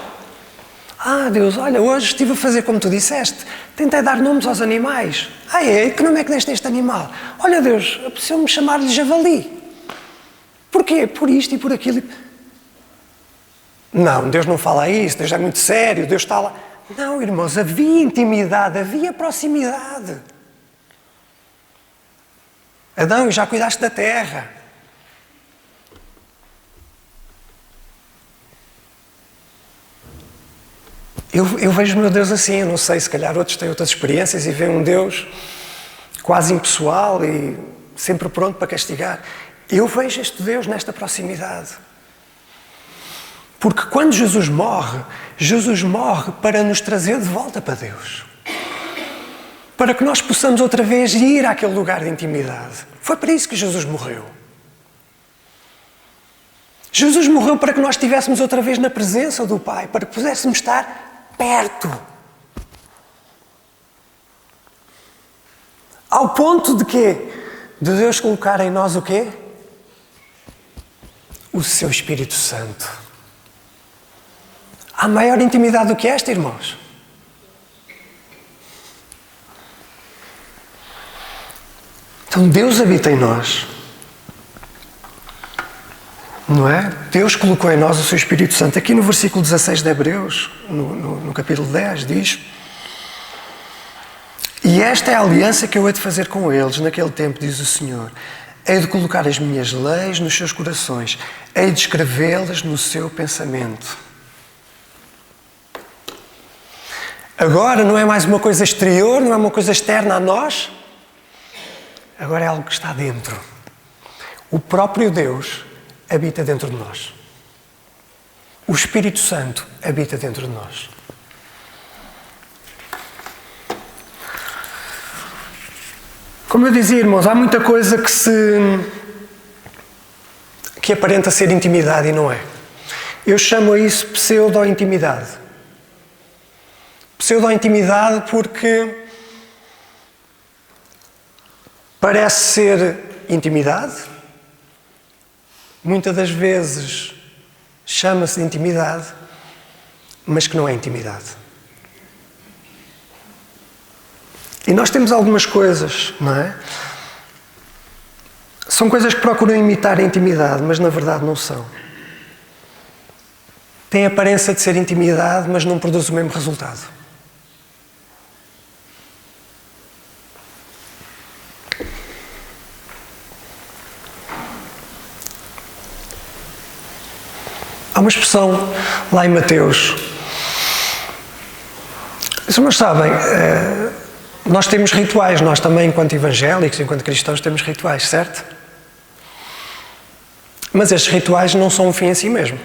Ah, Deus, olha, hoje estive a fazer como tu disseste, tentei dar nomes aos animais. Ah, é? Que nome é que deste este animal? Olha, Deus, apeteceu-me chamar-lhe javali. Porquê? Por isto e por aquilo. Não, Deus não fala isso, Deus é muito sério, Deus está lá. Não, irmãos, havia intimidade, havia proximidade. Adão, já cuidaste da terra. Eu vejo o meu Deus assim, eu não sei, se calhar outros têm outras experiências e veem um Deus quase impessoal e sempre pronto para castigar. Eu vejo este Deus nesta proximidade. Porque quando Jesus morre para nos trazer de volta para Deus. Para que nós possamos outra vez ir àquele lugar de intimidade. Foi para isso que Jesus morreu. Jesus morreu para que nós estivéssemos outra vez na presença do Pai, para que pudéssemos estar perto. Ao ponto de quê? De Deus colocar em nós o quê? O seu Espírito Santo. Há maior intimidade do que esta, irmãos? Então Deus habita em nós. Não é? Deus colocou em nós o seu Espírito Santo. Aqui no versículo 16 de Hebreus, no capítulo 10, diz: e esta é a aliança que eu hei de fazer com eles naquele tempo, diz o Senhor. Hei de colocar as minhas leis nos seus corações, hei de escrevê-las no seu pensamento. Agora não é mais uma coisa exterior, não é uma coisa externa a nós. Agora é algo que está dentro. O próprio Deus habita dentro de nós. O Espírito Santo habita dentro de nós. Como eu dizia, irmãos, há muita coisa que aparenta ser intimidade e não é. Eu chamo a isso pseudo-intimidade. Pseudo-intimidade porque parece ser intimidade. Muitas das vezes chama-se de intimidade, mas que não é intimidade. E nós temos algumas coisas, não é? São coisas que procuram imitar a intimidade, mas na verdade não são. Têm a aparência de ser intimidade, mas não produz o mesmo resultado. Há uma expressão lá em Mateus. Os irmãos sabem, nós temos rituais, nós também, enquanto evangélicos, enquanto cristãos, temos rituais, certo? Mas estes rituais não são um fim em si mesmo,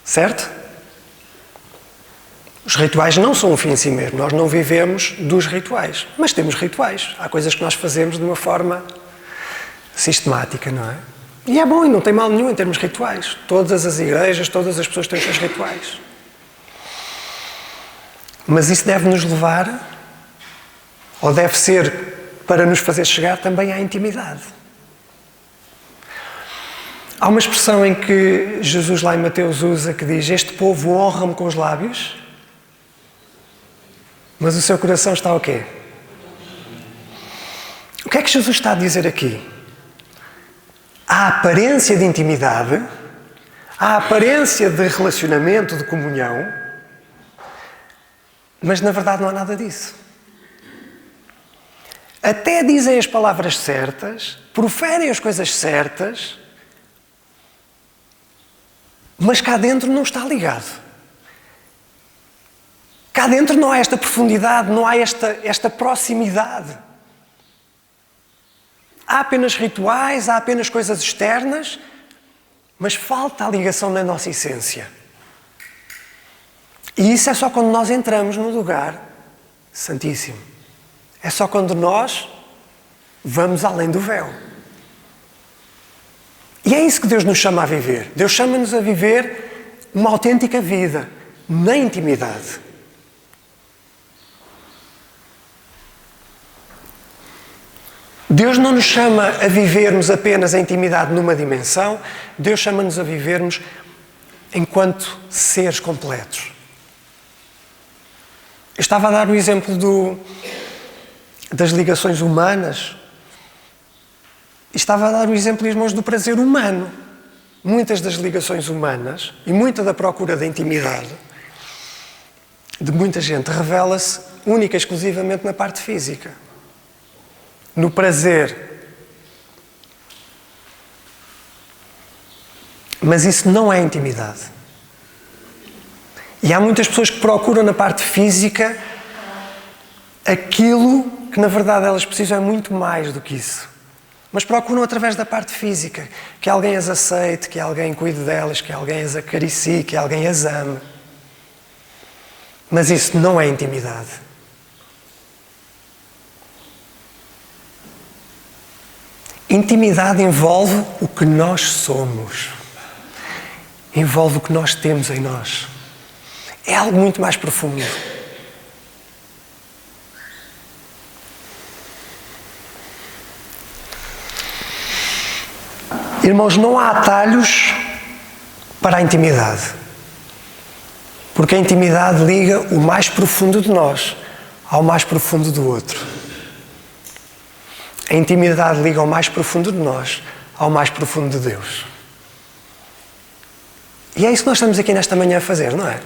certo? Os rituais não são um fim em si mesmo, nós não vivemos dos rituais, mas temos rituais. Há coisas que nós fazemos de uma forma sistemática, não é? E é bom, e não tem mal nenhum em termos rituais. Todas as igrejas, todas as pessoas têm os seus rituais. Mas isso deve nos levar, ou deve ser para nos fazer chegar também à intimidade. Há uma expressão em que Jesus lá em Mateus usa que diz: este povo honra-me com os lábios, mas o seu coração está o quê? O que é que Jesus está a dizer aqui? Há aparência de intimidade, há aparência de relacionamento, de comunhão, mas na verdade não há nada disso. Até dizem as palavras certas, proferem as coisas certas, mas cá dentro não está ligado. Cá dentro não há esta profundidade, não há esta proximidade. Há apenas rituais, há apenas coisas externas, mas falta a ligação na nossa essência. E isso é só quando nós entramos no lugar santíssimo. É só quando nós vamos além do véu. E é isso que Deus nos chama a viver. Deus chama-nos a viver uma autêntica vida na intimidade. Deus não nos chama a vivermos apenas a intimidade numa dimensão, Deus chama-nos a vivermos enquanto seres completos. Eu estava a dar o exemplo das ligações humanas, e estava a dar o exemplo, irmãos, do prazer humano. Muitas das ligações humanas e muita da procura da intimidade de muita gente revela-se única e exclusivamente na parte física. No prazer. Mas isso não é intimidade. E há muitas pessoas que procuram na parte física aquilo que na verdade elas precisam é muito mais do que isso. Mas procuram através da parte física, que alguém as aceite, que alguém cuide delas, que alguém as acaricie, que alguém as ame. Mas isso não é intimidade. Intimidade envolve o que nós somos. envolve o que nós temos em nós. É algo muito mais profundo. Irmãos, não há atalhos para a intimidade. Porque a intimidade liga o mais profundo de nós ao mais profundo do outro. A intimidade liga o mais profundo de nós ao mais profundo de Deus. E é isso que nós estamos aqui nesta manhã a fazer, não é?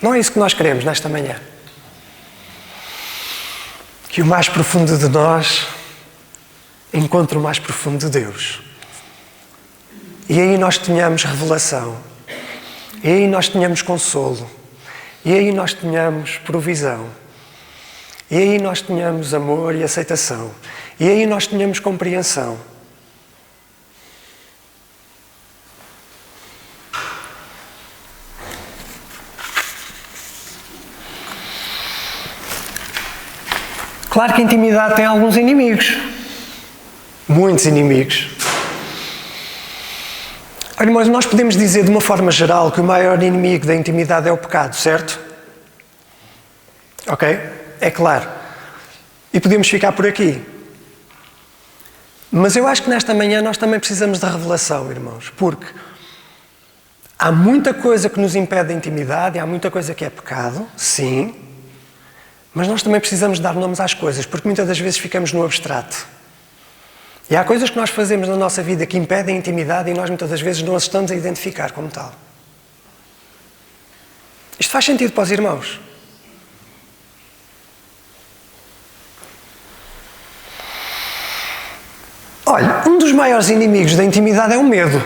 Não é isso que nós queremos nesta manhã. Que o mais profundo de nós encontre o mais profundo de Deus. E aí nós tenhamos revelação. E aí nós tenhamos consolo. E aí nós tenhamos provisão. E aí nós tenhamos amor e aceitação. E aí nós tenhamos compreensão. Claro que a intimidade tem alguns inimigos. Muitos inimigos. Olha, mas nós podemos dizer de uma forma geral que o maior inimigo da intimidade é o pecado, certo? Ok? É claro. E podemos ficar por aqui. Mas eu acho que nesta manhã nós também precisamos de revelação, irmãos, porque há muita coisa que nos impede da intimidade, há muita coisa que é pecado, sim, mas nós também precisamos dar nomes às coisas, porque muitas das vezes ficamos no abstrato. E há coisas que nós fazemos na nossa vida que impedem a intimidade e nós muitas das vezes não as estamos a identificar como tal. Isto faz sentido para os irmãos? Olha, um dos maiores inimigos da intimidade é o medo.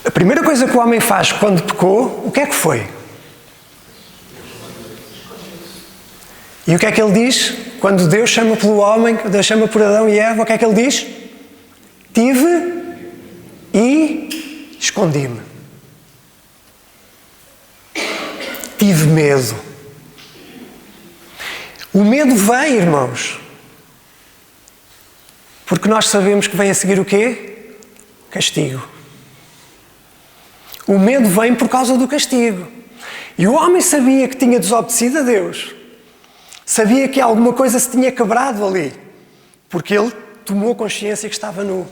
A primeira coisa que o homem faz quando pecou, o que é que foi? E o que é que ele diz? Quando Deus chama pelo homem, Deus chama por Adão e Eva, o que é que ele diz? Tive e escondi-me. Tive medo. O medo vem, irmãos, porque nós sabemos que vem a seguir o quê? Castigo. O medo vem por causa do castigo. E o homem sabia que tinha desobedecido a Deus. Sabia que alguma coisa se tinha quebrado ali. Porque ele tomou consciência que estava nu.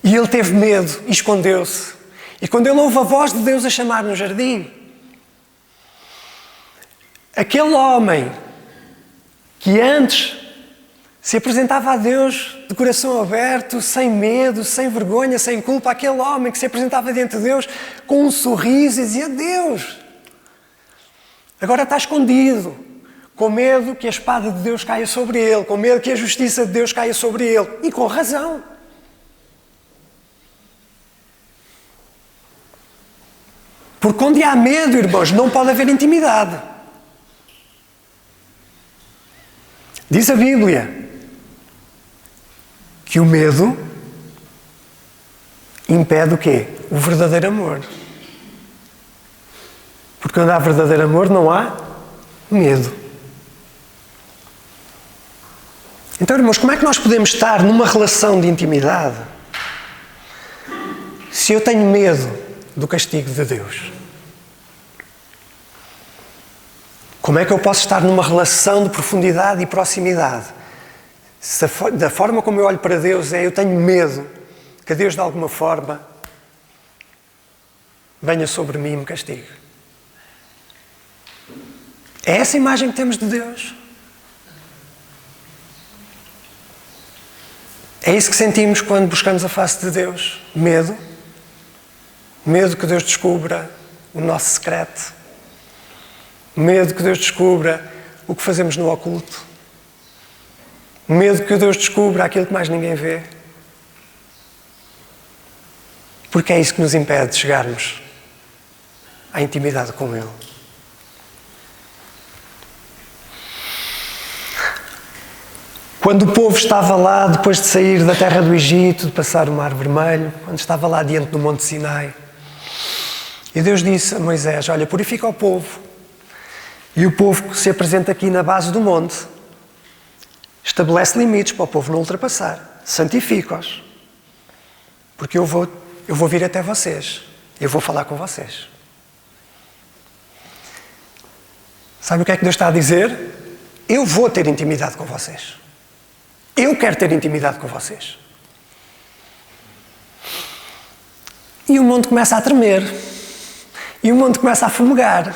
E ele teve medo e escondeu-se. E quando ele ouve a voz de Deus a chamar no jardim, aquele homem que antes se apresentava a Deus de coração aberto, sem medo, sem vergonha, sem culpa, aquele homem que se apresentava diante de Deus com um sorriso e dizia: Deus, agora está escondido, com medo que a espada de Deus caia sobre ele, com medo que a justiça de Deus caia sobre ele. E com razão. Porque onde há medo, irmãos, não pode haver intimidade. Diz a Bíblia que o medo impede o quê? O verdadeiro amor. Porque onde há verdadeiro amor não há medo. Então, irmãos, como é que nós podemos estar numa relação de intimidade se eu tenho medo do castigo de Deus? Como é que eu posso estar numa relação de profundidade e proximidade? Se da forma como eu olho para Deus eu tenho medo que Deus de alguma forma venha sobre mim e me castigue. É essa a imagem que temos de Deus. É isso que sentimos quando buscamos a face de Deus. Medo. Medo que Deus descubra o nosso secreto. Medo que Deus descubra o que fazemos no oculto. Medo que Deus descubra aquilo que mais ninguém vê. Porque é isso que nos impede de chegarmos à intimidade com Ele. Quando o povo estava lá, depois de sair da terra do Egito, de passar o Mar Vermelho, quando estava lá diante do Monte Sinai, e Deus disse a Moisés: olha, purifica o povo. E o povo se apresenta aqui na base do monte. Estabelece limites para o povo não ultrapassar. Santifica-os. Porque eu vou vir até vocês. Eu vou falar com vocês. Sabe o que é que Deus está a dizer? Eu vou ter intimidade com vocês. Eu quero ter intimidade com vocês. E o mundo começa a tremer. E o mundo começa a fumegar.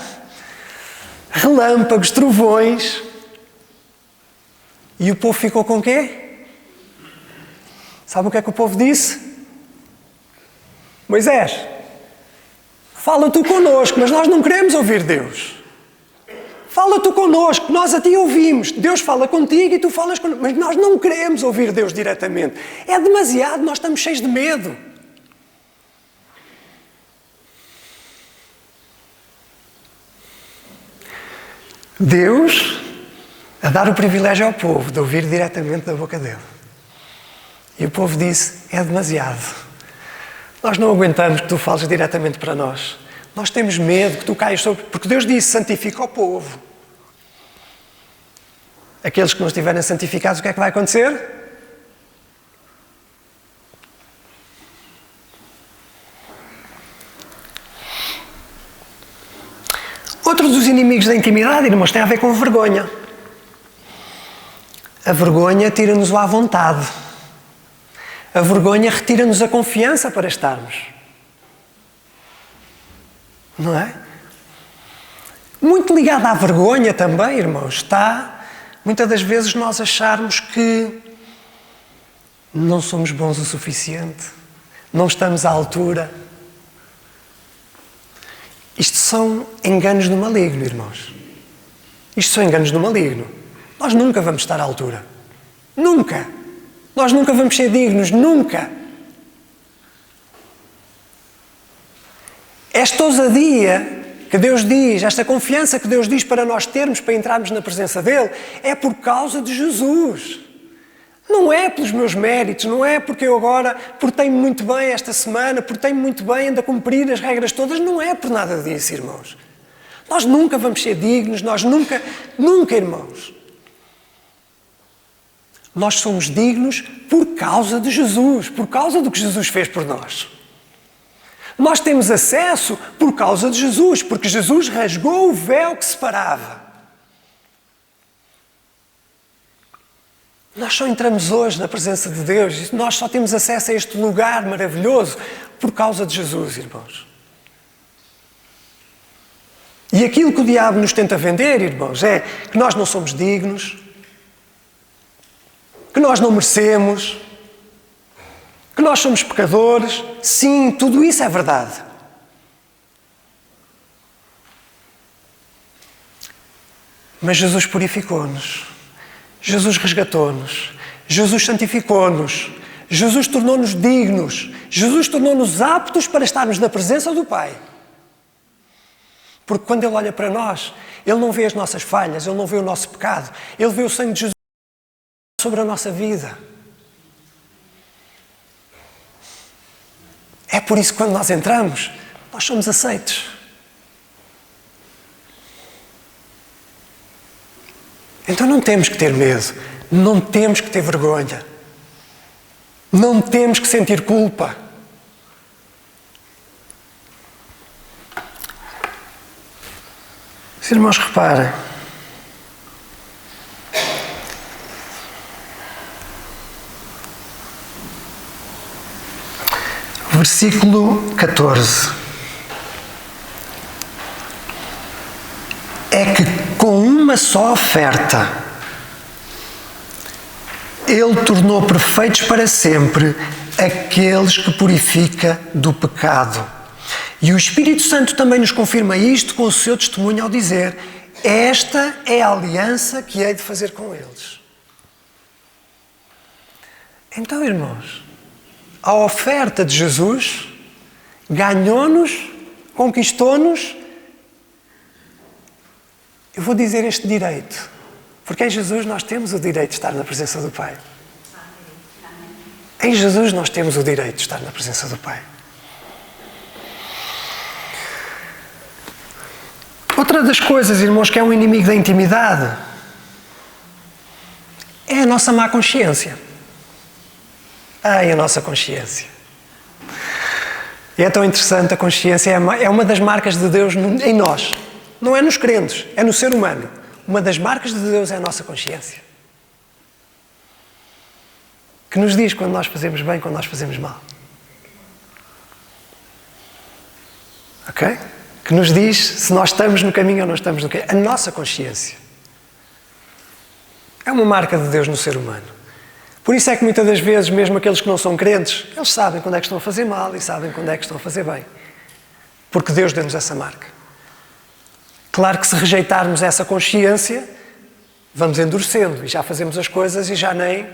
Relâmpagos, trovões. E o povo ficou com o quê? Sabe o que é que o povo disse? Moisés, fala tu connosco, mas nós não queremos ouvir Deus. Fala tu connosco, nós a ti ouvimos. Deus fala contigo e tu falas connosco, mas nós não queremos ouvir Deus diretamente. É demasiado, nós estamos cheios de medo. Deus a dar o privilégio ao povo de ouvir diretamente da boca dele. E o povo disse, é demasiado. Nós não aguentamos que tu fales diretamente para nós. Nós temos medo que tu caias sobre... Porque Deus disse, santifica o povo. Aqueles que não estiverem santificados, o que é que vai acontecer? Outro dos inimigos da intimidade, irmãos, tem a ver com vergonha. A vergonha tira-nos à vontade. A vergonha retira-nos a confiança para estarmos. Não é? Muito ligado à vergonha também, irmãos, está muitas das vezes nós acharmos que não somos bons o suficiente, não estamos à altura. Isto são enganos do maligno, irmãos. Isto são enganos do maligno. Nós nunca vamos estar à altura. Nunca. Nós nunca vamos ser dignos, nunca. Esta ousadia que Deus diz, esta confiança que Deus diz para nós termos, para entrarmos na presença dEle, é por causa de Jesus. Não é pelos meus méritos, não é porque eu agora portei-me muito bem esta semana, portei-me muito bem, ando a cumprir as regras todas, não é por nada disso, irmãos. Nós nunca vamos ser dignos, nós nunca, irmãos. Nós somos dignos por causa de Jesus, por causa do que Jesus fez por nós. Nós temos acesso por causa de Jesus, porque Jesus rasgou o véu que separava. Nós só entramos hoje na presença de Deus, nós só temos acesso a este lugar maravilhoso por causa de Jesus, irmãos. E aquilo que o diabo nos tenta vender, irmãos, é que nós não somos dignos, que nós não merecemos, que nós somos pecadores. Sim, tudo isso é verdade. Mas Jesus purificou-nos. Jesus resgatou-nos. Jesus santificou-nos. Jesus tornou-nos dignos. Jesus tornou-nos aptos para estarmos na presença do Pai. Porque quando Ele olha para nós, Ele não vê as nossas falhas, Ele não vê o nosso pecado. Ele vê o sangue de Jesus sobre a nossa vida. É por isso que quando nós entramos, nós somos aceitos. Então não temos que ter medo, não temos que ter vergonha, não temos que sentir culpa. Os irmãos, reparem. Versículo 14. É que com uma só oferta Ele tornou perfeitos para sempre aqueles que purifica do pecado. E o Espírito Santo também nos confirma isto com o seu testemunho ao dizer: esta é a aliança que hei de fazer com eles. Então, irmãos, a oferta de Jesus ganhou-nos, conquistou-nos, eu vou dizer este direito, porque em Jesus nós temos o direito de estar na presença do Pai. Em Jesus nós temos o direito de estar na presença do Pai. Outra das coisas, irmãos, que é um inimigo da intimidade É a nossa má consciência. Ai, a nossa consciência. E é tão interessante, a consciência é uma das marcas de Deus em nós. Não é nos crentes, é no ser humano. Uma das marcas de Deus é a nossa consciência. Que nos diz quando nós fazemos bem, quando nós fazemos mal. Ok? Que nos diz se nós estamos no caminho ou não estamos no caminho. A nossa consciência. É uma marca de Deus no ser humano. Por isso é que muitas das vezes, mesmo aqueles que não são crentes, eles sabem quando é que estão a fazer mal e sabem quando é que estão a fazer bem. Porque Deus deu-nos essa marca. Claro que se rejeitarmos essa consciência, vamos endurecendo e já fazemos as coisas e já nem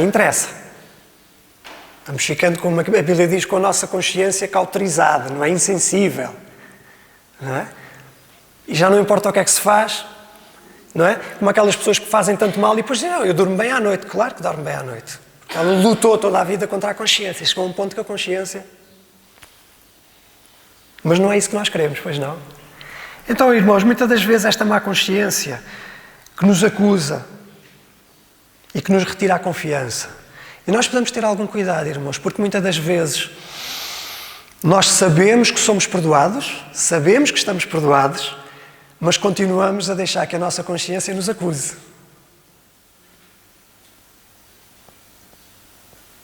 interessa. Estamos ficando, como a Bíblia diz, com a nossa consciência cauterizada, não é? Insensível. Não é? E já não importa o que é que se faz, não é? Como aquelas pessoas que fazem tanto mal e depois dizem, eu durmo bem à noite. Claro que dorme bem à noite. Porque ela lutou toda a vida contra a consciência. Chegou a um ponto que a consciência... Mas não é isso que nós queremos, pois não? Então, irmãos, muitas das vezes esta má consciência que nos acusa e que nos retira a confiança. E nós precisamos ter algum cuidado, irmãos, porque muitas das vezes nós sabemos que somos perdoados, sabemos que estamos perdoados, mas continuamos a deixar que a nossa consciência nos acuse.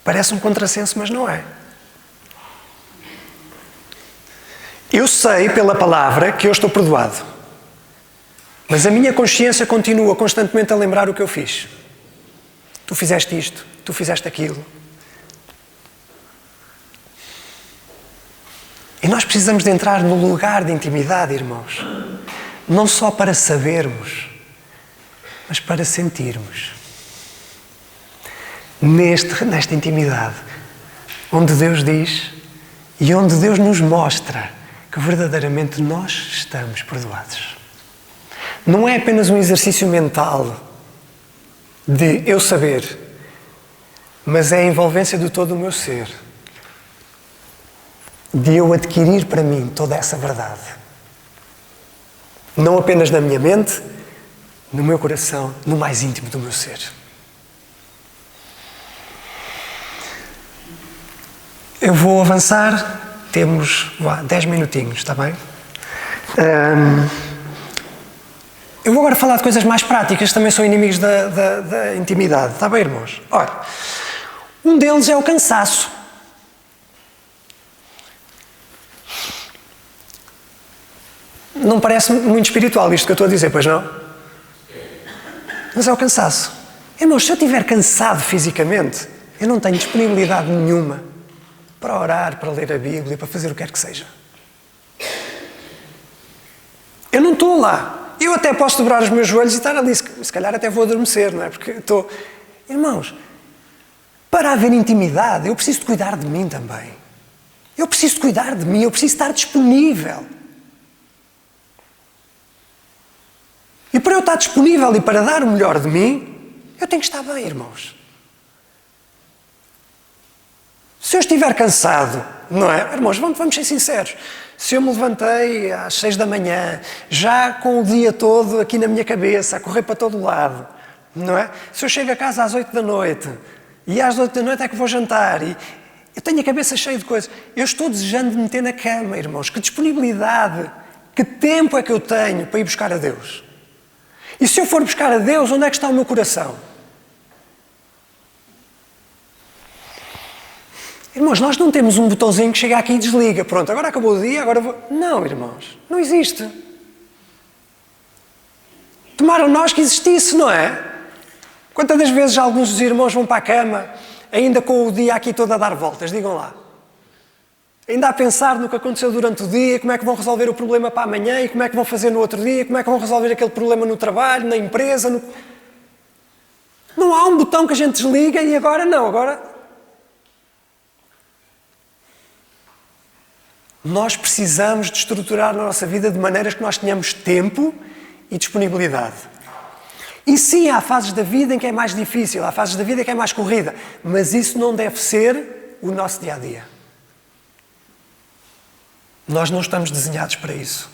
Parece um contrassenso, mas não é. Eu sei pela palavra que eu estou perdoado, mas a minha consciência continua constantemente a lembrar o que eu fiz. Tu fizeste isto, tu fizeste aquilo. E nós precisamos de entrar no lugar de intimidade, irmãos. Não só para sabermos, mas para sentirmos. Nesta intimidade, onde Deus diz e onde Deus nos mostra que verdadeiramente nós estamos perdoados. Não é apenas um exercício mental de eu saber, mas é a envolvência de todo o meu ser, de eu adquirir para mim toda essa verdade. Não apenas na minha mente, no meu coração, no mais íntimo do meu ser. Eu vou avançar, temos 10 minutinhos, está bem? Eu vou agora falar de coisas mais práticas, também são inimigos da intimidade, está bem, irmãos? Olha, um deles é o cansaço. Não parece muito espiritual isto que eu estou a dizer, pois não? Mas é o cansaço. Irmãos, se eu estiver cansado fisicamente, eu não tenho disponibilidade nenhuma para orar, para ler a Bíblia, para fazer o que quer que seja. Eu não estou lá. Eu até posso dobrar os meus joelhos e estar ali. Se calhar até vou adormecer, não é? Porque estou... Irmãos, para haver intimidade, eu preciso de cuidar de mim também. Eu preciso de cuidar de mim, eu preciso estar disponível. E para eu estar disponível e para dar o melhor de mim, eu tenho que estar bem, irmãos. Se eu estiver cansado, não é? Irmãos, vamos ser sinceros. Se eu me levantei às 6 da manhã, já com o dia todo aqui na minha cabeça, a correr para todo lado, não é? Se eu chego a casa às 8 da noite, e às 8 da noite é que vou jantar, e eu tenho a cabeça cheia de coisas, eu estou desejando de me meter na cama, irmãos. Que disponibilidade, que tempo é que eu tenho para ir buscar a Deus? E se eu for buscar a Deus, onde é que está o meu coração? Irmãos, nós não temos um botãozinho que chega aqui e desliga. Pronto, agora acabou o dia, agora vou... Não, irmãos, não existe. Tomaram nós que existisse, não é? Quantas das vezes alguns dos irmãos vão para a cama, ainda com o dia aqui todo a dar voltas, digam lá. Ainda a pensar no que aconteceu durante o dia, como é que vão resolver o problema para amanhã, e como é que vão fazer no outro dia, como é que vão resolver aquele problema no trabalho, na empresa. Não há um botão que a gente desliga e agora não, agora... Nós precisamos de estruturar a nossa vida de maneiras que nós tenhamos tempo e disponibilidade. E sim, há fases da vida em que é mais difícil, há fases da vida em que é mais corrida, mas isso não deve ser o nosso dia-a-dia. Nós não estamos desenhados para isso.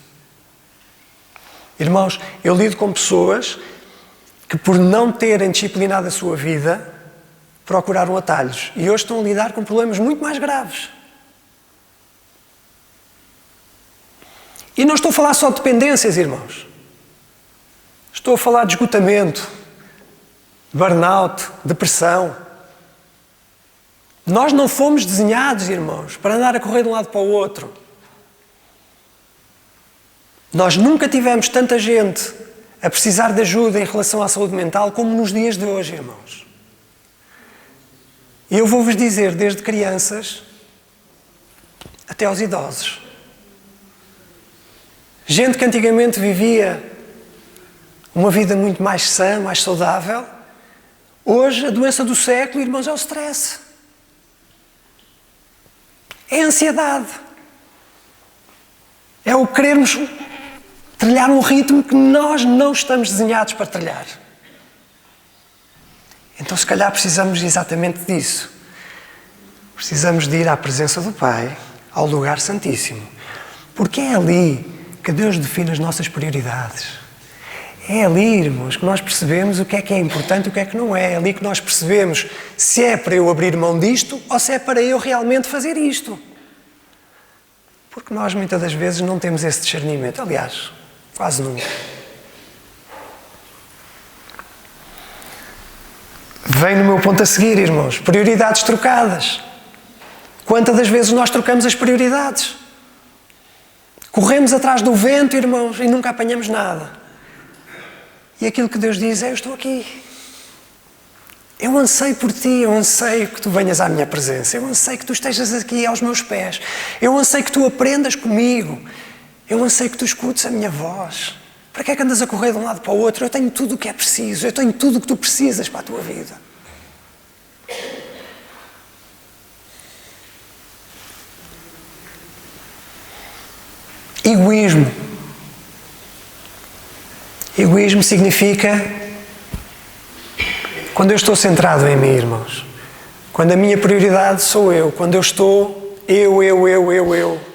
Irmãos, eu lido com pessoas que por não terem disciplinado a sua vida, procuraram atalhos. E hoje estão a lidar com problemas muito mais graves. E não estou a falar só de dependências, irmãos. Estou a falar de esgotamento, burnout, depressão. Nós não fomos desenhados, irmãos, para andar a correr de um lado para o outro. Nós nunca tivemos tanta gente a precisar de ajuda em relação à saúde mental como nos dias de hoje, irmãos. E eu vou-vos dizer, desde crianças até aos idosos. Gente que antigamente vivia uma vida muito mais sã, mais saudável, hoje a doença do século, irmãos, é o stress. É a ansiedade. É o querermos trilhar um ritmo que nós não estamos desenhados para trilhar. Então, se calhar, precisamos exatamente disso. Precisamos de ir à presença do Pai, ao lugar santíssimo. Porque é ali que Deus define as nossas prioridades. É ali, irmãos, que nós percebemos o que é importante e o que é que não é. É ali que nós percebemos se é para eu abrir mão disto ou se é para eu realmente fazer isto. Porque nós, muitas das vezes, não temos esse discernimento. Aliás, quase nunca. Vem no meu ponto a seguir, irmãos. Prioridades trocadas. Quantas das vezes nós trocamos as prioridades? Corremos atrás do vento, irmãos, e nunca apanhamos nada. E aquilo que Deus diz é: eu estou aqui. Eu anseio por ti, eu anseio que tu venhas à minha presença. Eu anseio que tu estejas aqui aos meus pés. Eu anseio que tu aprendas comigo. Eu anseio que tu escutes a minha voz. Para que é que andas a correr de um lado para o outro? Eu tenho tudo o que é preciso. Eu tenho tudo o que tu precisas para a tua vida. Egoísmo. Egoísmo significa quando eu estou centrado em mim, irmãos. Quando a minha prioridade sou eu. Quando eu estou eu.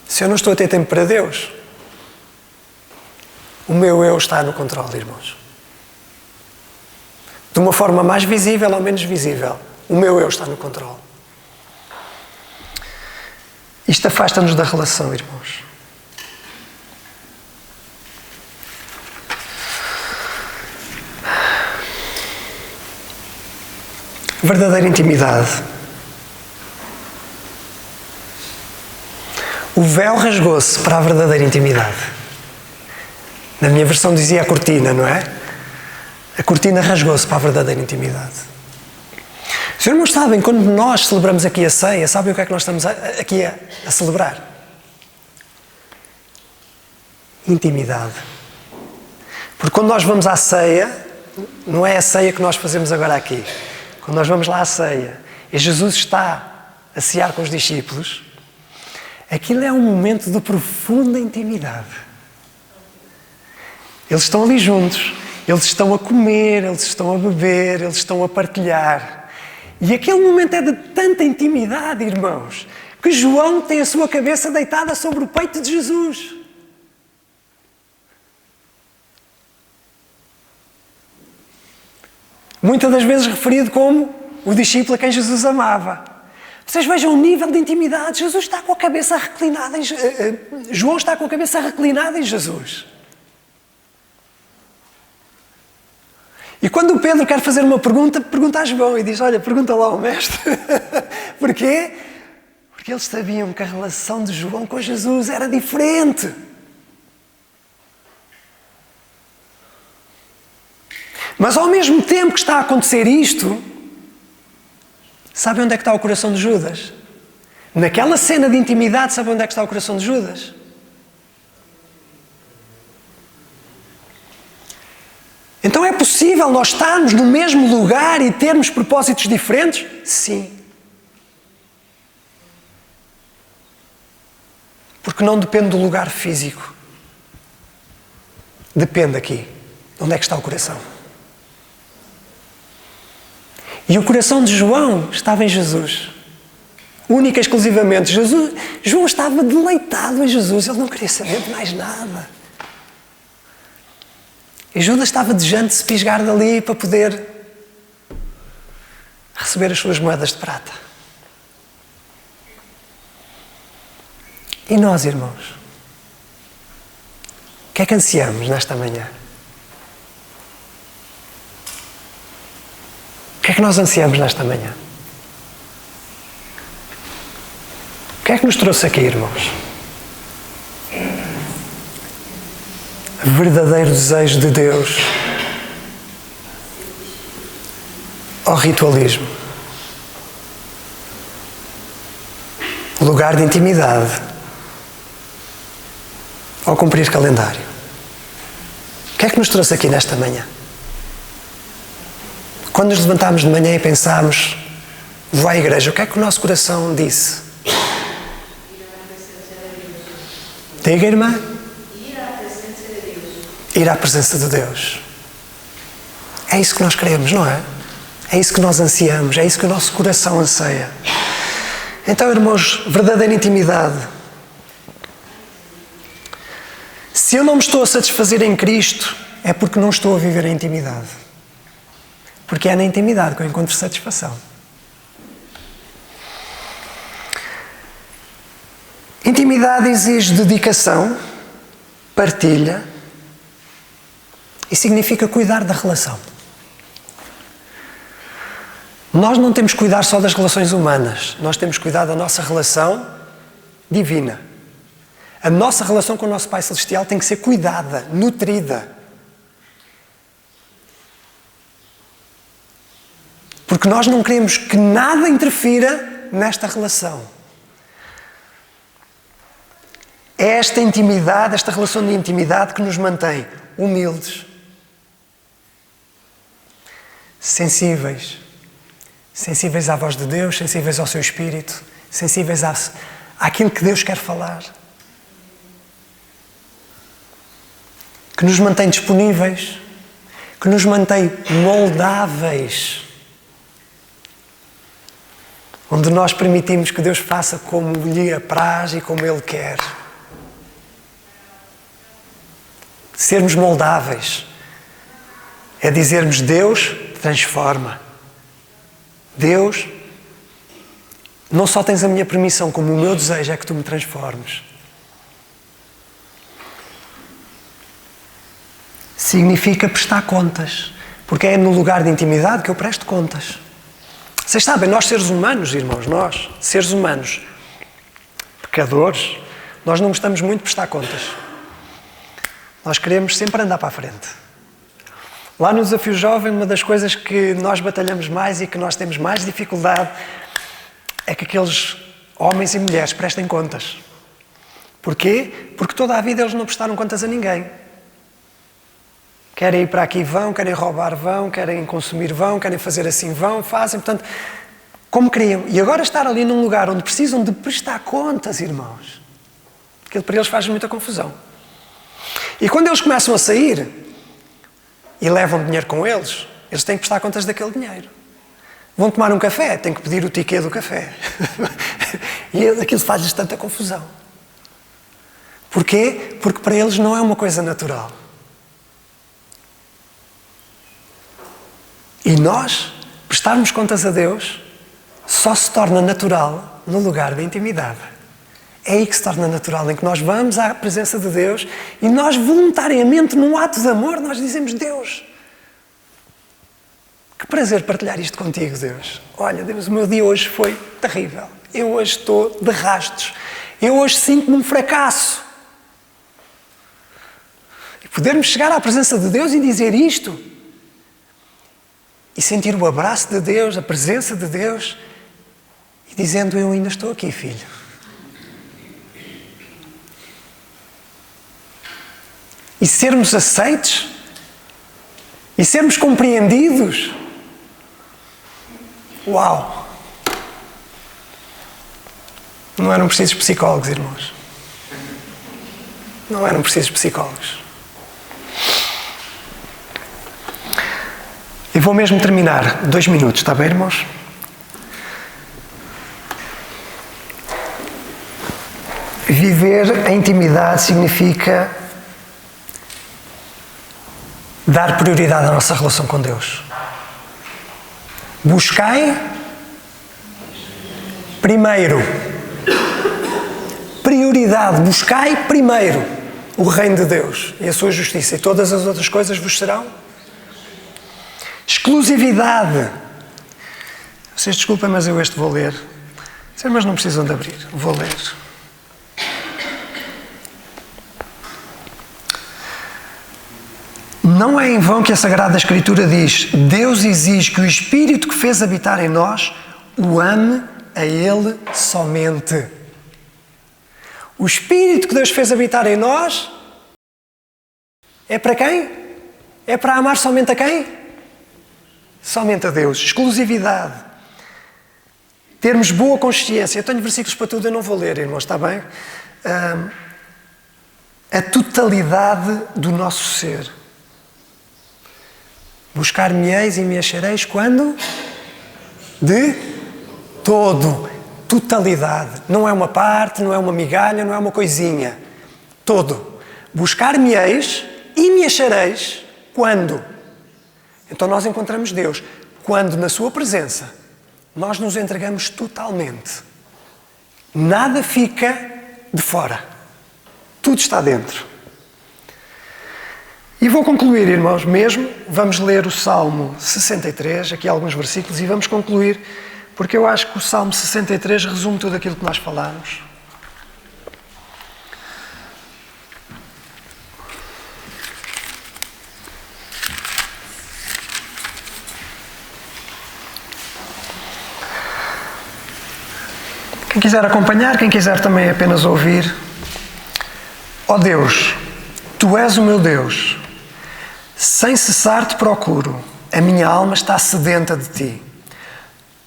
Se eu não estou a ter tempo para Deus, o meu eu está no controle, irmãos. De uma forma mais visível ou menos visível, o meu eu está no controle. Isto afasta-nos da relação, irmãos. Verdadeira intimidade. O véu rasgou-se para a verdadeira intimidade. Na minha versão dizia a cortina, não é? A cortina rasgou-se para a verdadeira intimidade. Os irmãos sabem, quando nós celebramos aqui a ceia, sabem o que é que nós estamos aqui a celebrar? Intimidade. Porque quando nós vamos à ceia, não é a ceia que nós fazemos agora aqui. Quando nós vamos lá à ceia e Jesus está a cear com os discípulos, aquilo é um momento de profunda intimidade. Eles estão ali juntos, eles estão a comer, eles estão a beber, eles estão a partilhar. E aquele momento é de tanta intimidade, irmãos, que João tem a sua cabeça deitada sobre o peito de Jesus. Muitas das vezes referido como o discípulo a quem Jesus amava. Vocês vejam o nível de intimidade. Jesus está com a cabeça reclinada em João está com a cabeça reclinada em Jesus. E quando o Pedro quer fazer uma pergunta, pergunta a João e diz: olha, pergunta lá ao mestre. Porquê? Porque eles sabiam que a relação de João com Jesus era diferente. Mas ao mesmo tempo que está a acontecer isto, sabe onde é que está o coração de Judas? Naquela cena de intimidade, sabe onde é que está o coração de Judas? Então é possível nós estarmos no mesmo lugar e termos propósitos diferentes? Sim. Porque não depende do lugar físico. Depende aqui. Onde é que está o coração? E o coração de João estava em Jesus. única e exclusivamente. João estava deleitado em Jesus, ele não queria saber de mais nada. E Judas estava desejando de se pisgar dali para poder receber as suas moedas de prata. E nós, irmãos, o que é que ansiamos nesta manhã? O que é que nós ansiamos nesta manhã? O que é que nos trouxe aqui, irmãos? Verdadeiro desejo de Deus ao ritualismo? Lugar de intimidade ao cumprir calendário? O que é que nos trouxe aqui nesta manhã? Quando nos levantámos de manhã e pensámos, vou à igreja, o que é que o nosso coração disse? Diga, irmã. Ir à presença de Deus. É isso que nós queremos, não é? É isso que nós ansiamos, é isso que o nosso coração anseia. Então, irmãos, verdadeira intimidade. Se eu não me estou a satisfazer em Cristo, é porque não estou a viver a intimidade. Porque é na intimidade que eu encontro satisfação. Intimidade exige dedicação, partilha e significa cuidar da relação. Nós não temos que cuidar só das relações humanas, nós temos que cuidar da nossa relação divina. A nossa relação com o nosso Pai Celestial tem que ser cuidada, nutrida. Porque nós não queremos que nada interfira nesta relação. É esta intimidade, esta relação de intimidade que nos mantém humildes, sensíveis à voz de Deus, sensíveis ao seu Espírito, sensíveis àquilo que Deus quer falar, que nos mantém disponíveis, que nos mantém moldáveis, onde nós permitimos que Deus faça como lhe apraz e como Ele quer. Sermos moldáveis é dizermos: Deus transforma. Deus, não só tens a minha permissão, como o meu desejo é que tu me transformes. Significa prestar contas, porque é no lugar de intimidade que eu presto contas. Vocês sabem, nós seres humanos, irmãos, nós, seres humanos, pecadores, nós não gostamos muito de prestar contas. Nós queremos sempre andar para a frente. Lá no Desafio Jovem, uma das coisas que nós batalhamos mais e que nós temos mais dificuldade é que aqueles homens e mulheres prestem contas. Porquê? Porque toda a vida eles não prestaram contas a ninguém. Querem ir para aqui, vão, querem roubar, vão, querem consumir, vão, querem fazer assim, vão, fazem, portanto, como queriam. E agora estar ali num lugar onde precisam de prestar contas, irmãos, aquilo para eles faz muita confusão. E quando eles começam a sair e levam dinheiro com eles têm que prestar contas daquele dinheiro. Vão tomar um café, têm que pedir o ticket do café. E aquilo faz-lhes tanta confusão. Porquê? Porque para eles não é uma coisa natural. E nós, prestarmos contas a Deus, só se torna natural no lugar da intimidade. É aí que se torna natural, em que nós vamos à presença de Deus e nós voluntariamente, num ato de amor, nós dizemos: Deus, que prazer partilhar isto contigo, Deus. Olha, Deus, o meu dia hoje foi terrível. Eu hoje estou de rastos. Eu hoje sinto-me um fracasso. E podermos chegar à presença de Deus e dizer isto e sentir o abraço de Deus, a presença de Deus e dizendo: eu ainda estou aqui, filho. E sermos aceitos e sermos compreendidos. Uau! Não eram precisos psicólogos, irmãos. Não eram precisos psicólogos. E vou mesmo terminar. 2 minutos, está bem, irmãos? Viver a intimidade significa dar prioridade à nossa relação com Deus. Buscai primeiro. Prioridade. Buscai primeiro o reino de Deus e a sua justiça, e todas as outras coisas vos serão. Exclusividade. Vocês desculpem, mas eu este vou ler. Mas não precisam de abrir. Vou ler. Não é em vão que a Sagrada Escritura diz: Deus exige que o Espírito que fez habitar em nós o ame a Ele somente. O Espírito que Deus fez habitar em nós é para quem? É para amar somente a quem? Somente a Deus. Exclusividade. Termos boa consciência. Eu tenho versículos para tudo, eu não vou ler, irmãos, está bem? A totalidade do nosso ser. Buscar-me-eis e me achareis quando? De todo. Totalidade. Não é uma parte, não é uma migalha, não é uma coisinha. Todo. Buscar-me-eis e me achareis quando? Então nós encontramos Deus quando na sua presença nós nos entregamos totalmente. Nada fica de fora. Tudo está dentro. E vou concluir, irmãos, mesmo. Vamos ler o Salmo 63, aqui alguns versículos, e vamos concluir, porque eu acho que o Salmo 63 resume tudo aquilo que nós falámos. Quem quiser acompanhar, quem quiser também apenas ouvir. Ó Deus, Tu és o meu Deus. Sem cessar te procuro, a minha alma está sedenta de ti.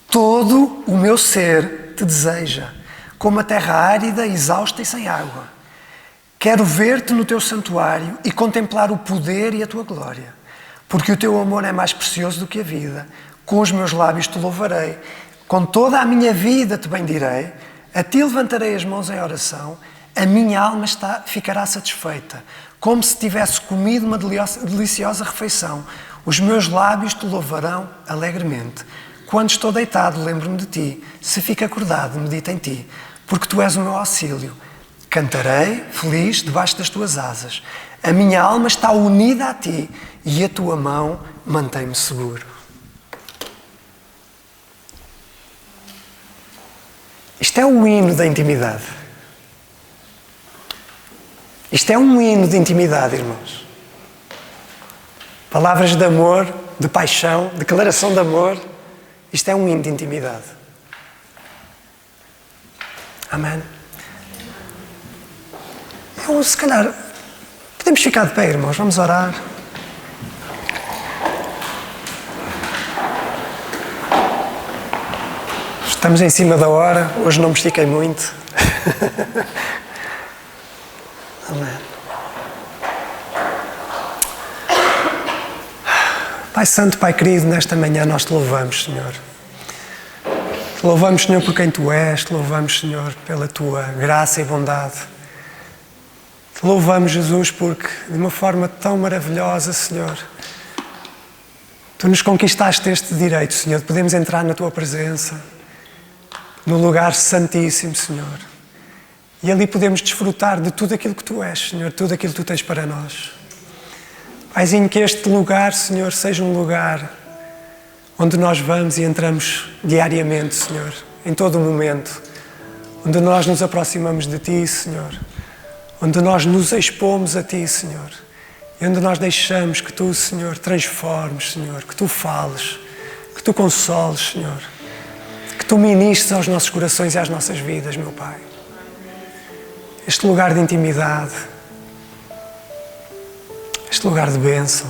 Todo o meu ser te deseja, como a terra árida, exausta e sem água. Quero ver-te no teu santuário e contemplar o poder e a tua glória, porque o teu amor é mais precioso do que a vida. Com os meus lábios te louvarei, com toda a minha vida te bendirei, a ti levantarei as mãos em oração, a minha alma ficará satisfeita, como se tivesse comido uma deliciosa refeição. Os meus lábios te louvarão alegremente. Quando estou deitado, lembro-me de ti. Se fico acordado, medito em ti, porque tu és o meu auxílio. Cantarei, feliz, debaixo das tuas asas. A minha alma está unida a ti e a tua mão mantém-me seguro. Isto é o hino da intimidade. Isto é um hino de intimidade, irmãos. Palavras de amor, de paixão, declaração de amor. Isto é um hino de intimidade. Amém? Se calhar, podemos ficar de pé, irmãos. Vamos orar. Estamos em cima da hora. Hoje não me estiquei muito. Amém. Pai Santo, Pai querido, nesta manhã nós te louvamos, Senhor. Te louvamos, Senhor, por quem Tu és. Te louvamos, Senhor, pela Tua graça e bondade. Te louvamos, Jesus, porque de uma forma tão maravilhosa, Senhor, Tu nos conquistaste este direito, Senhor, de podermos entrar na Tua presença, no lugar santíssimo, Senhor. E ali podemos desfrutar de tudo aquilo que Tu és, Senhor, tudo aquilo que Tu tens para nós. Paizinho, que este lugar, Senhor, seja um lugar onde nós vamos e entramos diariamente, Senhor, em todo o momento, onde nós nos aproximamos de Ti, Senhor, onde nós nos expomos a Ti, Senhor, e onde nós deixamos que Tu, Senhor, transformes, Senhor, que Tu fales, que Tu consoles, Senhor, que Tu ministres aos nossos corações e às nossas vidas, meu Pai. Este lugar de intimidade, este lugar de bênção,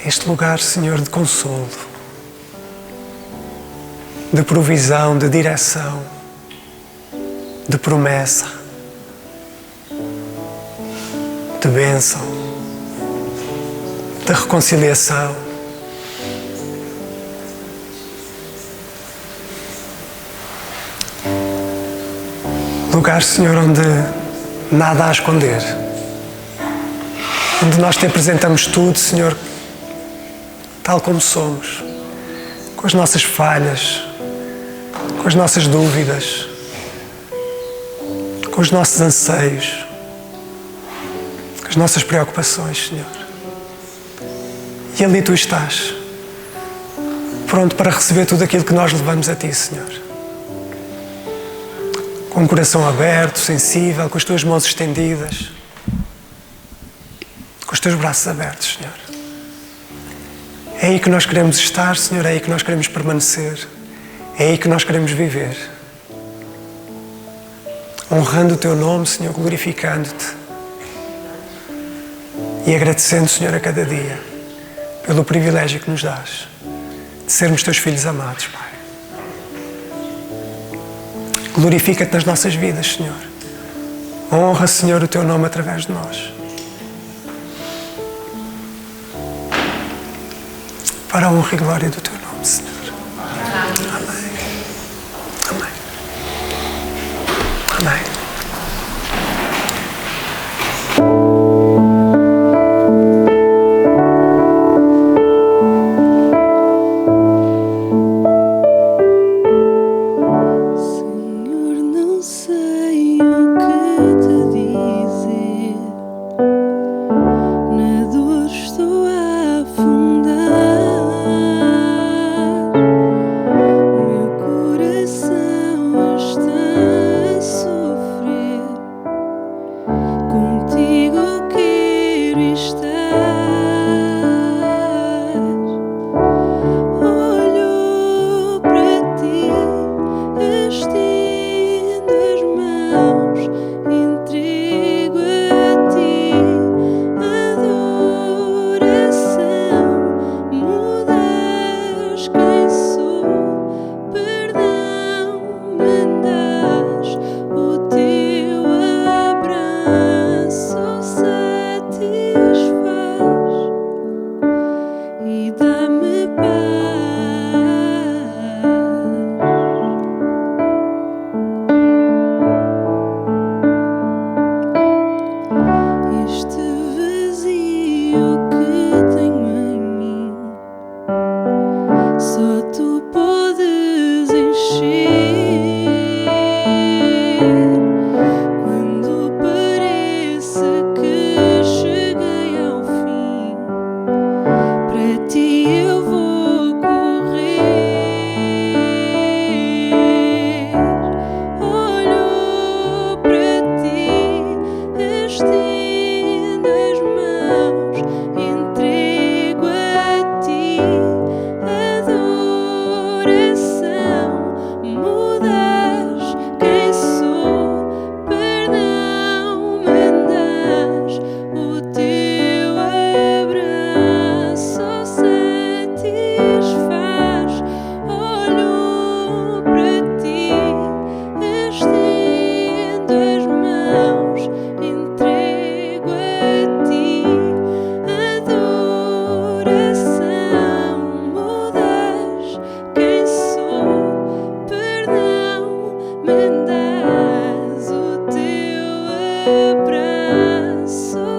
este lugar, Senhor, de consolo, de provisão, de direção, de promessa, de bênção, de reconciliação. Lugar, Senhor, onde nada há a esconder. Onde nós te apresentamos tudo, Senhor, tal como somos. Com as nossas falhas, com as nossas dúvidas, com os nossos anseios, com as nossas preocupações, Senhor. E ali tu estás, pronto para receber tudo aquilo que nós levamos a ti, Senhor. Com o coração aberto, sensível, com as tuas mãos estendidas, com os teus braços abertos, Senhor. É aí que nós queremos estar, Senhor, é aí que nós queremos permanecer, é aí que nós queremos viver. Honrando o teu nome, Senhor, glorificando-te e agradecendo, Senhor, a cada dia pelo privilégio que nos dás de sermos teus filhos amados, Pai. Glorifica-te nas nossas vidas, Senhor. Honra, Senhor, o teu nome através de nós. Para a honra e glória do teu nome, Senhor. Amém. Amém. Amém. Senhor, não sei o que te dizer. Na dor estou a afundar. Meu coração está a sofrer. Contigo quero estar. Olho para ti, estendo as mãos, entrego a ti adoração. Mudas quem sou, perdão me das, o teu abraço satisfaz e dá-me paz. Este vazio que tenho em mim, só tu podes encher. Quando parece que cheguei ao fim, para ti eu vou correr. Olho para ti, estendo as mãos, entrego a ti adoração. Mudas quem sou, perdão me das, o teu abraço satisfaz. Olho para ti, estendo as mãos, entrego a ti adoração. Mudas quem sou, perdão me das, o teu abraço